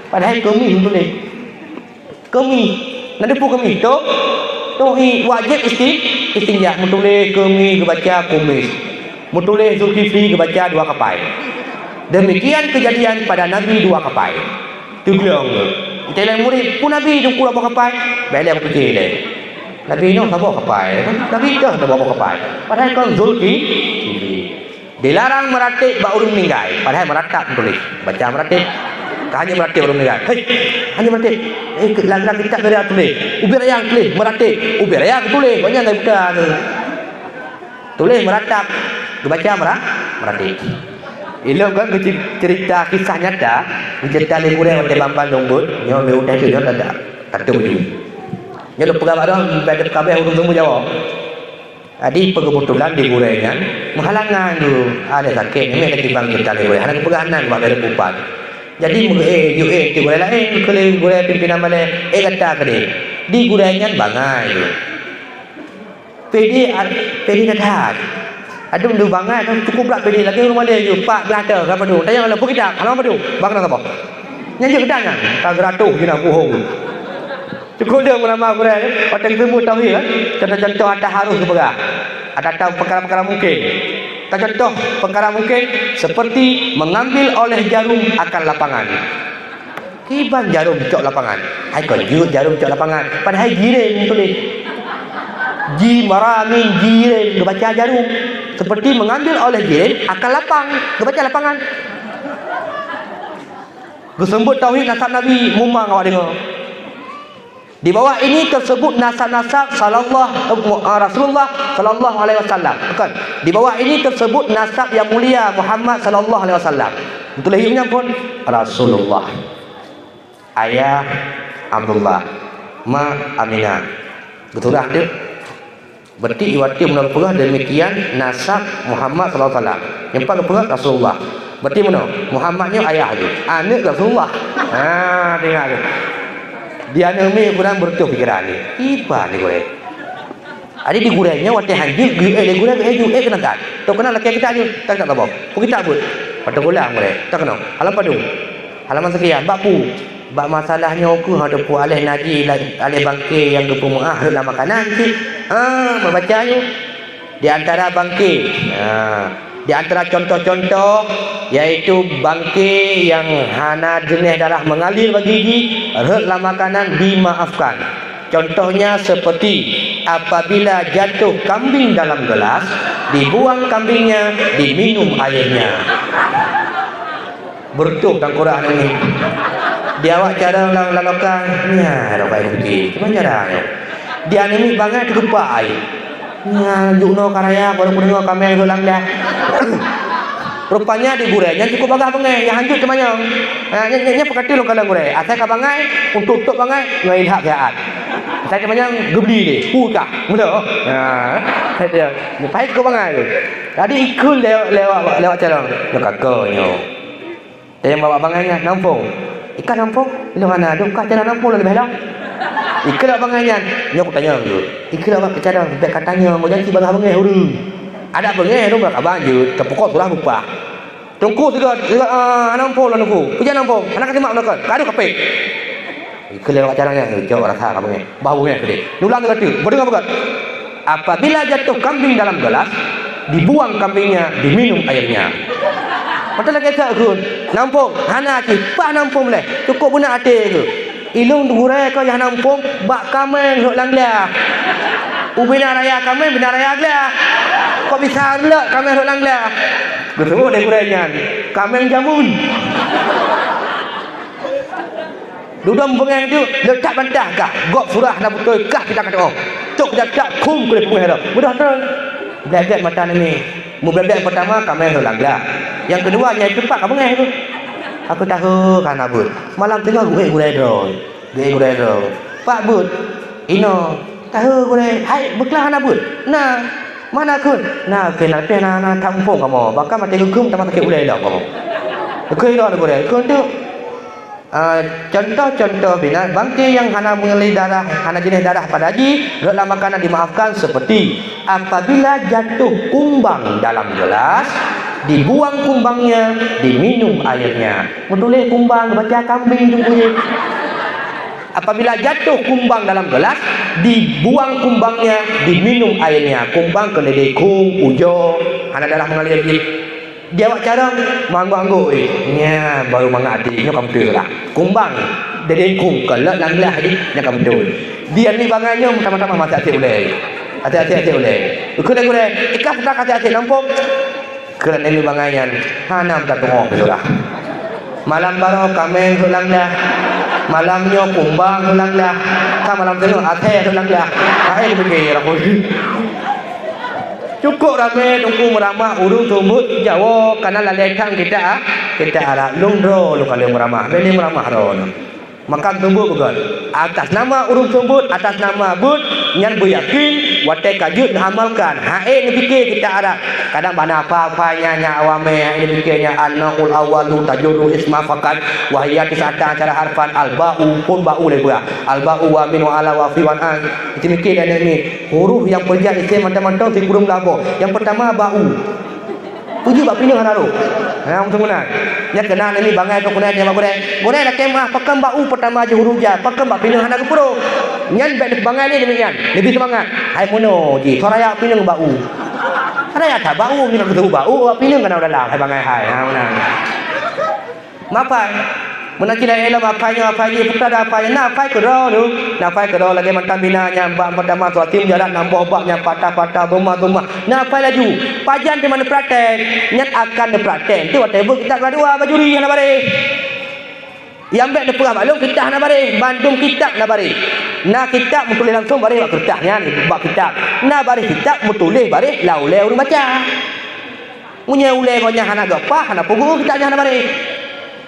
Padahal kumis boleh. Kumis. Nanti pun kumis tu. Tu wajib istinja. Betul kumis kebaca kumis. Mutulih Zulkifli kebaca 2 kapai. Demikian kejadian pada Nabi 2 kapai. Tu bilang Telan murid pun Nabi tu kurang berapa kapai. Balik aku fikir dia. Nabi ni tak bawa kapai. Nabi dah bawa kapai. Padahal kan Zulkifli dilarang meratib bak urang meninggal. Padahal meratap tulis. Baca meratib. Hanya meratib urang meninggal. Hei, hanya meratib. Lagi-lagi tak ada tulis. Ubi rayang tulis meratib. Ubi rayang tulis. Banyak enggak buka tu. Tulis meratap. Baca meratib. Ilmu kan cerita kisah nyata. Cerita ni kurang waktu bampan dombut. Nyo me udah tu nyo tak ada baju. Nyo lu pegang dah pada kabeh urang semua jawab. Adi kebetulan di Gurengan menghalangan tu ada sakit ni ada timbang kita ni boleh ada kepeganan buat dari kupat jadi tu boleh lain kalau Gurengan pimpinan mana kata ke dia di Gurengan bangai tu pedi dah ada mendu bangai tu cukup berat pedi lagi rumah dia tu pak belata apa tu tanya kalau kita kalau apa tu bang nak apa nyanyi kedanya tak geratuh je nak bohong cukup dia menama Quran patang semua tauhid kan contoh-contoh ada harus keperah ada tahu perkara-perkara mungkin contoh perkara mungkin seperti mengambil oleh jarum akan lapangan kiban jarum cok lapangan hai kon jarum cok lapangan padahal giring tulis ji maramin giring baca jarum seperti mengambil oleh giring akan lapang baca lapangan gesembut tauhid nasab Nabi mumang awak dengar. Di bawah ini tersebut nasab-nasab Rasulullah sallallahu alaihi wasallam. Bukan. Di bawah ini tersebut nasab yang mulia Muhammad sallallahu alaihi wasallam. Betul lagi pun Rasulullah. Ayah Abdullah, Ma Aminah. Betul dah tu. Berarti iwati menurut pula demikian nasab Muhammad sallallahu alaihi wasallam. Yang paling pula Rasulullah. Berarti mana? Muhammadnya ayah tu. Anak Rasulullah. Tengok tu. Dia ni kurang bertuh pikiran ni. Iba ni boleh. Ada di gurainya waktu hanjir di gurai kena tak. Tak kenal laki kita ni tak apa. Pun kita pun. Pada ulang boleh. Tak kenal. Alam padu. Halaman sekian bapu. Bab masalahnya aku ada pu alih naji alih bangke yang gepu maah dalam makanan si. Membaca ni di antara bangke. Di antara contoh-contoh yaitu bangke yang hana jenis darah mengalir bagi gigi, retlah makanan dimaafkan. Contohnya seperti apabila jatuh kambing dalam gelas, dibuang kambingnya, diminum airnya. Bertuh dalam Quran ini. Dia awak cara lakukan ni ada baik bukti. Macam caranya? Dia ni bangai tergepak air. Nya jukno karaya baru dengar kami ulang dah. Rupanya di gurainya cukup bagah bangai yang hancur macamnya. Nya pakati lo kalau gurai. Asal ka bangai untuk bangai ngai hak keat. Saya macam gebli ni, puka. Betul? Saya ni pai ko bangai tu. Tadi ikut lewat cara. Nak kakaknya. Dia bawa bangainya nampung. Ikan nampung? Lu mana ada kah cara nampung lebih lah. Ikan nak bangainya. Ni aku tanya tu. Ikan nak cara baik katanya mau janji bangah bangai huru. Ada bangai tu berapa banjut, terpukul surah lupa. Tunggu juga nampung lah nunggu. Hujan nampung. Anak kasih mak nak kadu kapek. Ikan lewat caranya jauh rasa kamu ni. Baunya gede. Nulang dekat tu. Berdengar bukan? Apabila jatuh kambing dalam gelas, dibuang kambingnya, diminum airnya. Betul lagi tak kun? Nampung, hana ki, pak nampung boleh. Cukup guna hati ke. Ilung gurai kau yang nampung, bak kameng hok langlah. Ubina raya kameng, bina raya aglah. Kau bisa lek kameng hok langlah. Betul dah gurainya. Kameng jamun. Dudam pengeng tu letak bantah kah? Gok surah nak betul kah kita kata oh. Cuk dak kum kulit pengeng dah. Mudah terus. Belajar mata ni. Mu belajar pertama kameng hok langlah. Yang kedua nyai cepat apa ngai tu? Aku tahu kan abut. Malam tengah gurai drone. Gurai drone. Pak but. Ino. Tahu gurai. Hai beklah abut. Nah. Mana kun? Nah kena tampung kamu. Bahkan mati hukum tak mati gurai dah kamu. Gurai dah gurai. Kun tu contoh-contoh bina bangkai yang hana mengalir darah, hana jenis darah pada haji, retlah makanan dimaafkan seperti apabila jatuh kumbang dalam gelas, dibuang kumbangnya, diminum airnya. Betul kumbang baca kambing tu punya. Apabila jatuh kumbang dalam gelas, dibuang kumbangnya, diminum airnya. Kumbang kena dekung, ujo, anak darah mengalir lagi. Dia buat cara manggu-anggu nya baru mangadi nya kamu lah. Kumbang dekung kalau lang gelas ni nya kamu betul. Dia ni banganya pertama-tama masa hati ulai. Hati-hati ulai. Kena ikas tak hati-hati nampung. Kerana ni banganya hanam tak tengok betul lah. Malam baru kami hulang dah. Malamnya kumbang hulang dah. Malam tengok hati hulang dah. Air pergi aku. Cukup ramai tunggu meramah urung tumbut Jawa karena lalaikan kita arah lungro lu kalau meramah beli meramah ron makan tumbut bukan atas nama urung tumbut atas nama but nyan beryakin watai kajut amalkan hae ni fikir kita arah kadang mana apa-apanya nya awame ini fikirnya annaul awalu tajuru isma fakat wahiyati sata cara harfan alba'u pun ba'u lebah alba'u wa min wa ala wa fi wan an itu mikir dan ini huruf yang perjat isim macam-macam si kurung labo yang pertama ba'u puji bak pinang hararu ha macam mana nya kena ni bangai tu kena dia goreng dah kemah pakai ba'u pertama je huruf ja pakai bak pinang hararu pro nyan bak bangai ni demikian lebih semangat hai mono ji thoraya pinang ba'u thoraya tak ba'u ni nak tahu ba'u pinang kana dalam hai bangai hai ha mana mapai menakila elam apanya putar apanya na pai kedor tu na pai kedor lagi mantan binanya bab pertama suatim jarak nambah babnya patah-patah rumah na pai laju pajan di mana praktek nyat akan de praktek tu waktu kita kedua bajuri hana bare yang baik depan maklum kita hana bare Bandung kitab na bare na kitab menulis langsung bare bab kertasnya ni bab kitab na bare kitab menulis bare laulai urang baca punya ulai konya hana gapah hana pugu kitabnya hana bare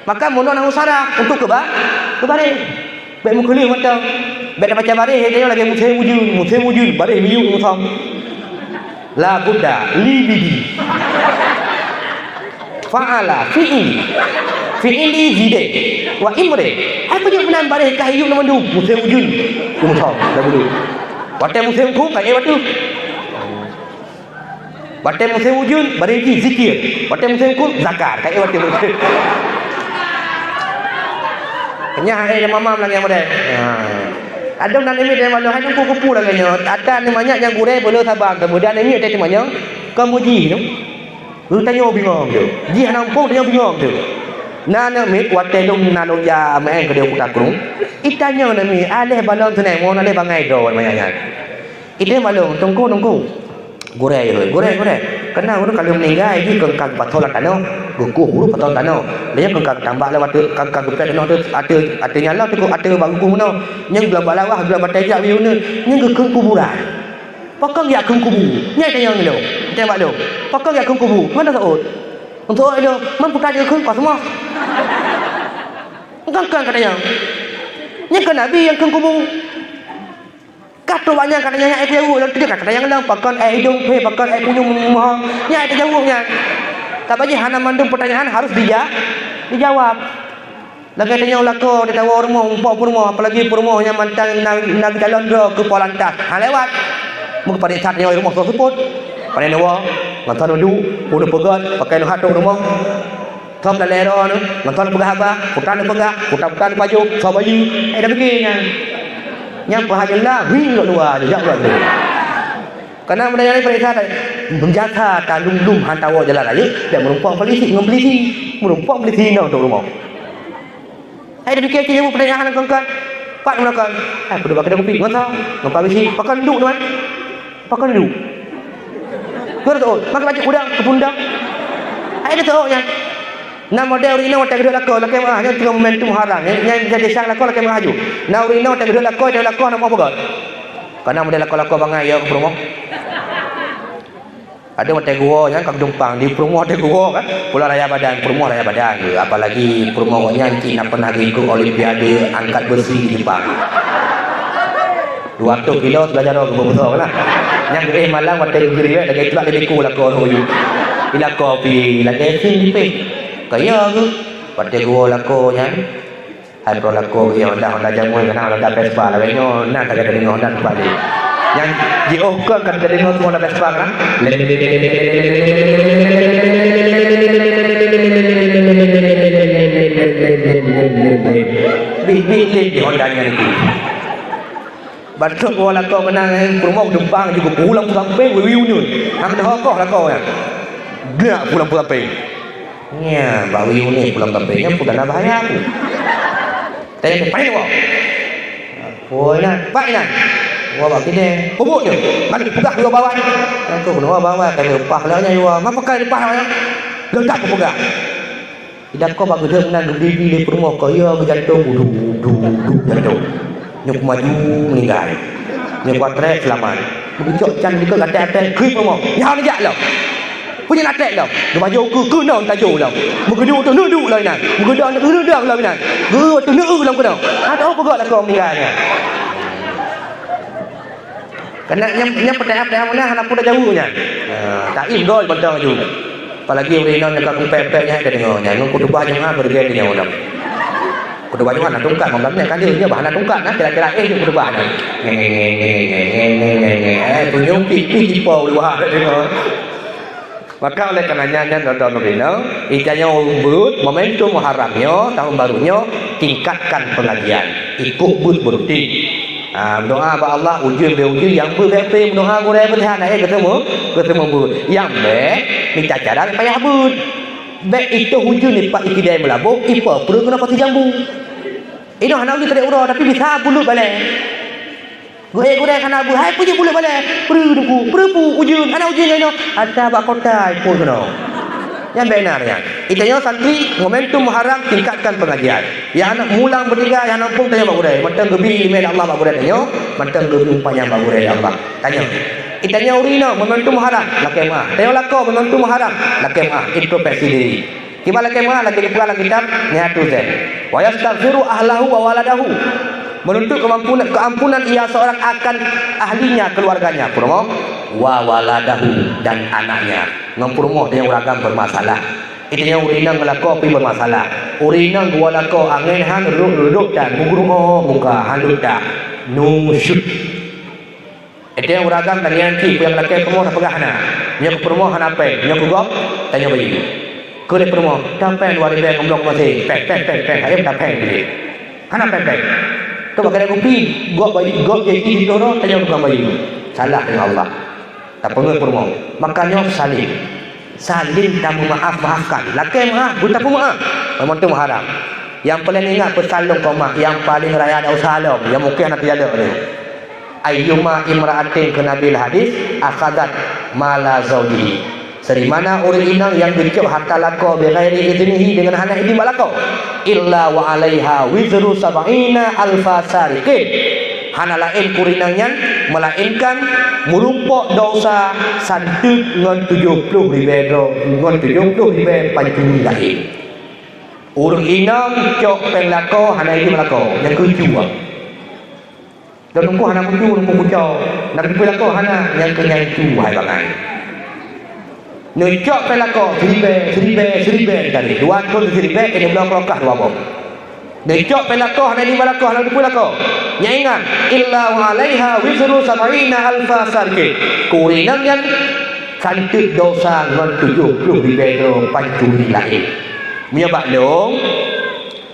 maka mono nang usara untuk ke bare baik mukuli macam baik baca bare dia lagi musim wujud bare miyu mutham la budda li bidi fa'ala fi'ili zide wa imre apa je benar bare kahiyu nama du musim wujud mutham dah dulu watai musim ku kai watu watai musim wujud bare zikir watai musim ku zakar kai watu nya hai mama lang yang model ada dan ini dia malu hai ku kupu dah kanya ada ni banyak yang gure boleh sabar kemudian ini ada temanya kemuji tu lu tanya bingung tu ji nampung dia bingung tu nana mit watelung nano ya main ke dia putakrung itanya nami aleh balon tu nei mon aleh bangai do banyak ide malu tunggu gure kena urang kalau meninggal ini kengkang patol tanah guguh huruf patol tanah dia kengkang tambah lewat kengkang gupet tanah tu ada nyala tu ada bangku mana yang belah bawah belah batai jak biuna yang kengkang kuburan pakang ya kengkang kubu nyai tanya ni lo tembak lo pakang ya kengkang kubu mana tahu untuk itu man putar je kengkang semua kengkang katanya yang ke nabi yang kengkang kubu kata banyak katanya air jauh dan tidak kata yang lang pakan air hidung pakan air punyung mohong nya air jauhnya tak bagi hana mandung pertanyaan harus dijawab lagi tanya ulako dia tahu rumah umpuk rumah apalagi rumahnya mantan nak jalan ro ke Polantas lewat muka pada satnya rumah tersebut pada nawa ngantar dulu pun pegat pakai hat rumah thom la lero nu ngantar pegat apa putan baju sabayu dah begini yang pahajalah wing luar je jauh lagi karena mereka ni periksa menjaga tandung hantawa jalan aja dan menumpang polisi menumpang polisi nak untuk rumah dah fikir kita pertanyaan kan pak melakukan perlu pakai kopi ngata ngapa polisi pakai duduk tuan pakai duduk kau tahu mak baca udang ke pundang ada tahu nya na model urina wata gedhe lako lake mah nya tengah momentum harang nya jadi sang lako lake mah haju na urina wata gedhe lako nak apa god kana model lako bangai ya promo ada wata gua nya kang dumpang di promo ada gua kan Pulau Raya Badan apalagi promo nya Cina pernah ikut olimpiade angkat besi di Jepang 200 kilo belajar ke betul lah yang malang wata geri lagi tulak lebih ku lako hoyu ila kopi lagi sini pe kaya ke pada gua lakonya hai pro lako ya Honda jamu kena Honda Vespa lah benyo nak kata dengan Honda balik yang diokan kan dengan Honda Vespa kan bili di Hondanya itu. Batuk wala kau kena promo dempang juga pulang sampai wiu ni. Hang dah kau lah kau ya. Dia pulang sampai. Nya, bawi ni pulang sampai nya pulang bahaya aku. Tanya pai ni wah. Oh nak, pak nak. Wah bak kini. Pupuk je. Mana pegah dua bawah ni. Aku kena bawa kan lepah lah nya wah. Apa kai lepah ya? Letak aku pegah. Tidak kau bagi dia menang diri di promo kau ya berjantung jantung. Nyok maju meninggal. Nyok kuatrek selamat. Begitu can dika kata-kata kui promo. Ya ni jak lah. Punya atek dah. Dia baju ke nak tajuk dah. Muka duk tu duduk lah nak. Muka dah nak duduk lah nak. Tu nak lah kau dah. Ada apa gak lah kau meninggalnya. Kena yang petai-petai mana anak aku dah jauhnya. Tak indol betul tu. Apalagi orang nak kumpul-kumpulnya ada dengarnya. Nang kudu baju ngah bergen dia orang. Kudu baju nak tungkat malamnya kan dia bahan tungkat nah kira-kira kudu bahan. Tunjuk pipi pau luar dengar. Maka oleh karenanya dan Rino, ijanya umbut, momentum Muharramnya, tahun barunya, tingkatkan pengajian, ikut but berhenti. Doa ba Allah ujung be ujung yang berhenti doa gurau bertahan ketemu but. Yang be minta cara payah but. Be itu ujung ni pak ikidai melabuk, ipa perlu kena pati jambu. Ini anak ni tak urang tapi bisa bulu balik. Gue kan abu, hai punya bulu balik. Perlu ujung, anak ujung ni ada bak kota pun kena. Yang benarnya, itanya santri momentum Muharram tingkatkan pengajian. Yang anak mulang bertiga, yang anak pun tanya bak gurau. Mantang gebi email Allah bak gurau tanya, mantang gebi umpanya bak gurau Allah. Tanya. Itanya urina momentum Muharram, lakai mah. Tanya lako momentum Muharram, lakai mah. Introspeksi diri. Kiba lakai mah lagi dibuka kitab nyatu zen. Wa yastaghfiru ahlahu wa waladahu. Menuntut keampunan ia seorang akan ahlinya, keluarganya, purmo wa waladahu dan anaknya. Ngampurmo dia uragam bermasalah. Itu yang urina ngelako pi bermasalah. Urina gua lako angin han ruduk dan guguru muka handuk dah nusyuk. Itu yang uragam dan yang ki yang lakai purmo dah pegahna. Nya purmo han apa? Nya gugop tanya bayi. Kau purmo tampen wari beng omlok masih pek ayam tak pek ni. Han apa pek? Kau pakai kopi, gop jadi di toro tanya bukan bayi. Salah dengan Allah. Tak perlu permo. Makanya salim dan maafkan. Lakai maaf, buta pun maaf. Momentum Muharram. Yang paling ingat pesalung kau mak, yang paling raya ada salam, yang mungkin nak jaga ni. Ayyuma imra'atin ke Nabil hadis akhadat mala zawjihi. Dari mana orang inang yang dicap harta lako bighairi idnihi dengan hana izin balako illa wa alaiha wizru sab'ina alfa sariqin. Hana lain kurinangnya melainkan merumpok dosa santuk ngon 70 ribu ngon 70 ribu pancuni lain. Orang inang cok penglako hana izin balako yang kejuang. Dan nunggu hana kucu nunggu kucau. Nak pelako hana yang kenyang cuai bangai. Nujok pelako seribe tadi. Dua pun seribe ini belum kelokah dua bom. Nujok pelako hana di balako hana di pelako. Nyaingan illa wa alaiha wizru sab'ina alfa sarki. Kurinang yang cantik dosa ngon 70 ribu pancuri lain. Menyebab dong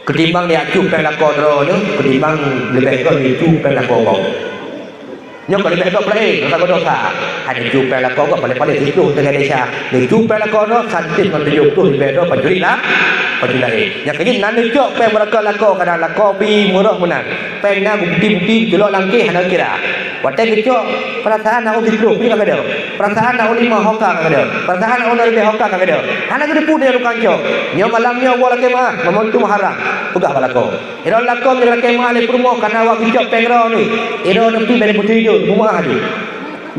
ketimbang dia cup pelako dro ketimbang lebih kau dia cup pelako kau. Nyok kalau lebih pelai, kita kau dosa. Ada jumpa lah kau, paling-paling itu tengah desa. Dia jumpa lah kau, santai kalau dia jumpa lebih dah pencuri lah. Yang kini nanti jok pen mereka lah kau, kadang lah kau pi murah menang. Pen nak bukti-bukti jelok langkih hendak kira. Watai kecok perasaan nak uji dulu, ni kagak ada. Perasaan nak lima hoka kagak ada. Perasaan nak lebih hoka kagak ada. Hendak kita pun dia lukan jok. Nyok malamnya wala kemah, momentum Muharram. Pegah lah kau. Iro lah kau ni lah kemah ni promo karena awak kecok pengro ni. Iro nanti beri putih tu. Rumah tu.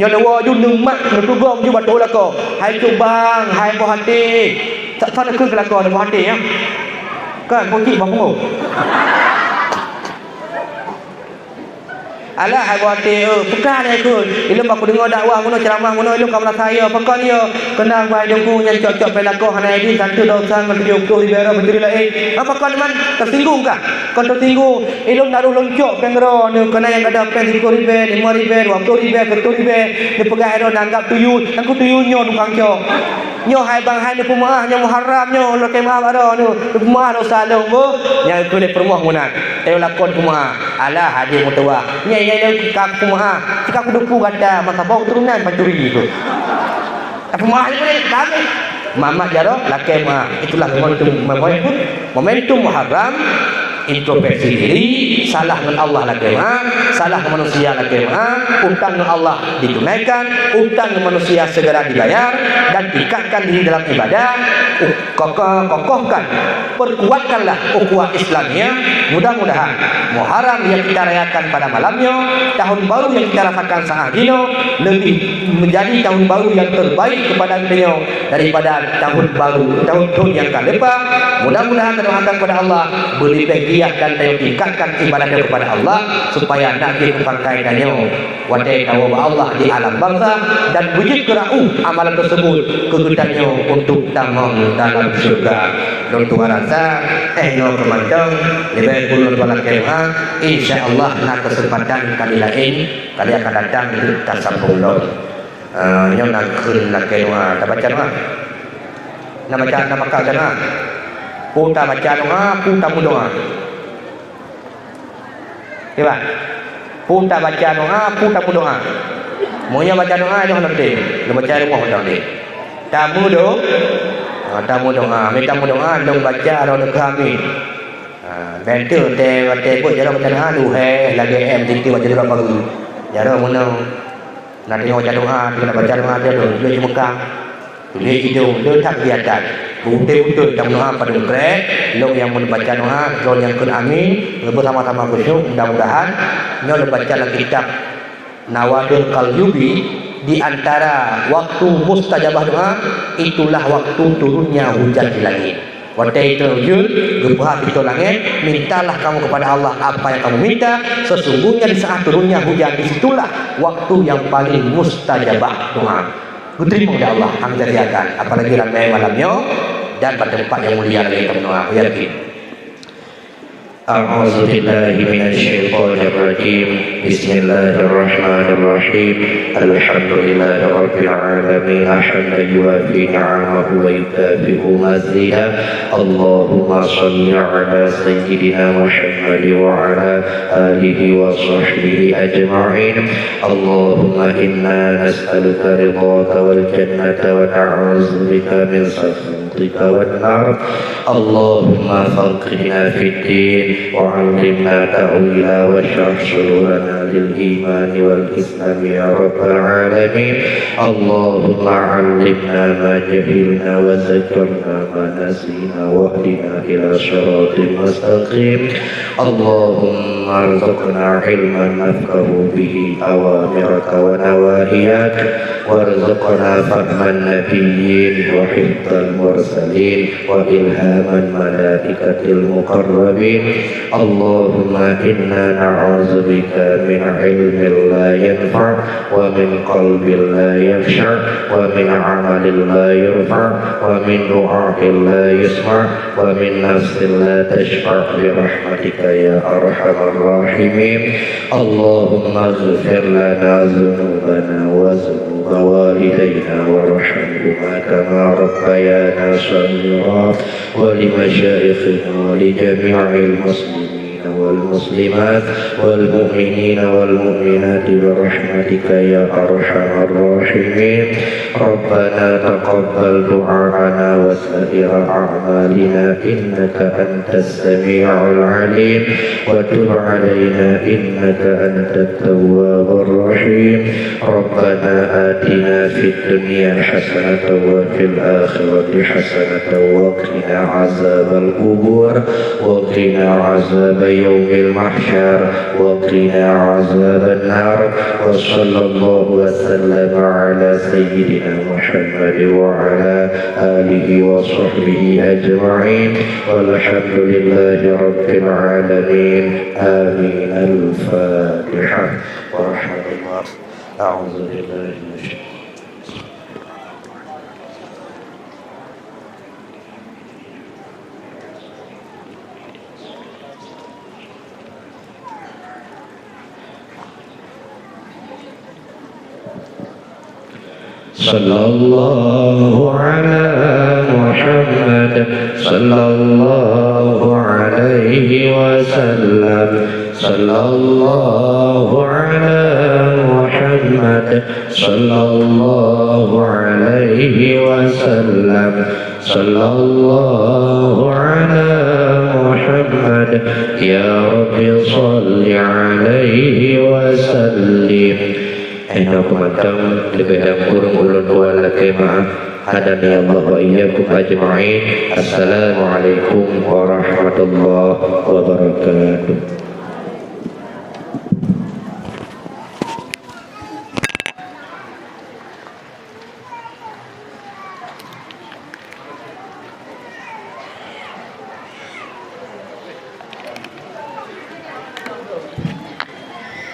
Nyo lewa ju nemak netugom ju batu lako. Hai tu bang, hai buah hati. Tak sana ke lako ada buah hati ya. Kan pocik bang pungo. Alah hai buah hati pekan dia kun. Ilmu aku dengar dakwah ngono ceramah ngono ilmu kamu saya pekan dia. Kenang bai dengku yang cocok pelako hana ini satu dosa menuju ke ibara betul lain. Apa kan man tersinggung kah? Kau tersinggung ilmu naruh loncok pengro ni kena yang ada pen 10 ribu 5 ribu 20 ribu 10 ribu ni pegang ero nanggap tuyul aku tuyul nyon tukang cok nyo hai bang hai ni pemaah nyo muharram nyo lo kemah ada ni pemaah lo salong bo nya kulit permuah munat teu lakon pemaah alah hadir mutawa nya kak pemaah jika aku dupu kata masa bau turunan pancuri itu pemaah ni kami mama jaro lakai mah itulah momentum muharram introspeksi diri, salah dengan Allah lagi salah dengan manusia lagi utang dengan Allah ditunaikan, utang dengan manusia segera dibayar dan tingkatkan diri dalam ibadah, kokohkan, perkuatkanlah ukhuwah Islamnya. Mudah-mudahan Muharram yang kita rayakan pada malamnya, tahun baru yang kita rasakan saat ini lebih menjadi tahun baru yang terbaik kepada beliau daripada tahun yang akan lepas. Mudah-mudahan kita doakan kepada Allah beri giat dan tayo tingkatkan ibadahnya kepada Allah supaya nak dipakai danyo wadai tahu Allah di alam bangsa dan wujud kerau amalan tersebut kegudannya untuk tamam dalam surga. Dong tua rasa no kemandang lebih puluh dolar kemah insyaallah nak kesempatan kali lain kali akan datang itu tak sambung dong nyo nak kun nak kemah tak baca mah nak baca nama kau sana puta baca doa puta doa. Coba. Puta baca doa, puta doa. Maunya baca doa jangan nanti. Lu baca rumah dah ni. Tamu doa, minta doa dong baca doa kami. Bentuk te buat jalan baca doa lu lagi tinggi baca doa baru. Jaro mana nak tengok baca doa, nak baca doa dia tu cuma kang. Dia hidung, dia tak kegiatan. Betul-betul dalam doa pada mereka lo yang membaca doa lo yang kun amin bersama-sama khusyuk mudah-mudahan lo baca dalam kitab Nawadul Qalyubi di antara waktu mustajabah doa itulah waktu turunnya hujan di langit. Waktu itu hujan gempah pintu langit, mintalah kamu kepada Allah apa yang kamu minta, sesungguhnya di saat turunnya hujan disitulah waktu yang paling mustajabah doa. Terima oleh Allah yang disediakan, apalagi ramai malamnya dan pada tempat yang mulia lagi teman-teman. Yakin. أعوذ بالله من الشيطان الرجيم بسم الله الرحمن الرحيم الحمد لله رب العالمين حمدا يوافي نعمه ويكافئ مزيدا اللهم صل على سيدنا محمد وعلى آله وصحبه أجمعين اللهم إنا نسألك رضاك والجنة ونعوذ بك من سخطك والنار اللهم فقهنا في الدين وعلمنا تأويلا واشرح صدورنا للإيمان والإسلام يا رب العالمين اللهم علمنا ما جهلنا وذكرنا ما نسينا واهدنا إلى صراط مستقيم اللهم ارزقنا علما نفقه به أوامرك ونواهيك وارزقنا فهم النبيين وحفظ المرسلين وإلهام الملائكة المقربين اللهم إنا نعوذ بك من علم لا ينفع ومن قلب لا يخشع ومن عمل لا يرفع ومن دعاء لا يسمع ومن نفس لا تشفع برحمتك يا أرحم الراحمين اللهم اغفر لنا ذنوبنا وذنوب والدينا وارحمهما كما ربيانا صغيرا ولمشايخنا ولجميع المسلمين والمسلمات والمؤمنين والمؤمنات برحمتك يا أرحم الراحمين ربنا تقبل دعاءنا وسائر أعمالنا إنك أنت السميع العليم وتب علينا إنك أنت التواب الرحيم ربنا آتنا في الدنيا حسنة وفي الآخرة حسنة وقنا عذاب القبور وقنا عذاب يوم المحشر وقنا عذاب النار وصلى الله وسلم على سيدنا محمد وعلى آله وصحبه أجمعين والحمد لله رب العالمين آمين الفاتحة ورحمة الله أعوذ بالله من الشيطان sallallahu ala Muhammad sallallahu alaihi wasallam sallallahu ala Muhammad sallallahu alaihi wasallam sallallahu ala Muhammad ya Rabbi salli alaihi wasallim. Aina kumantam lebih kurung ulun wala kema hadani Allah wa iyyakum ajma'in. Assalamualaikum warahmatullahi wabarakatuh.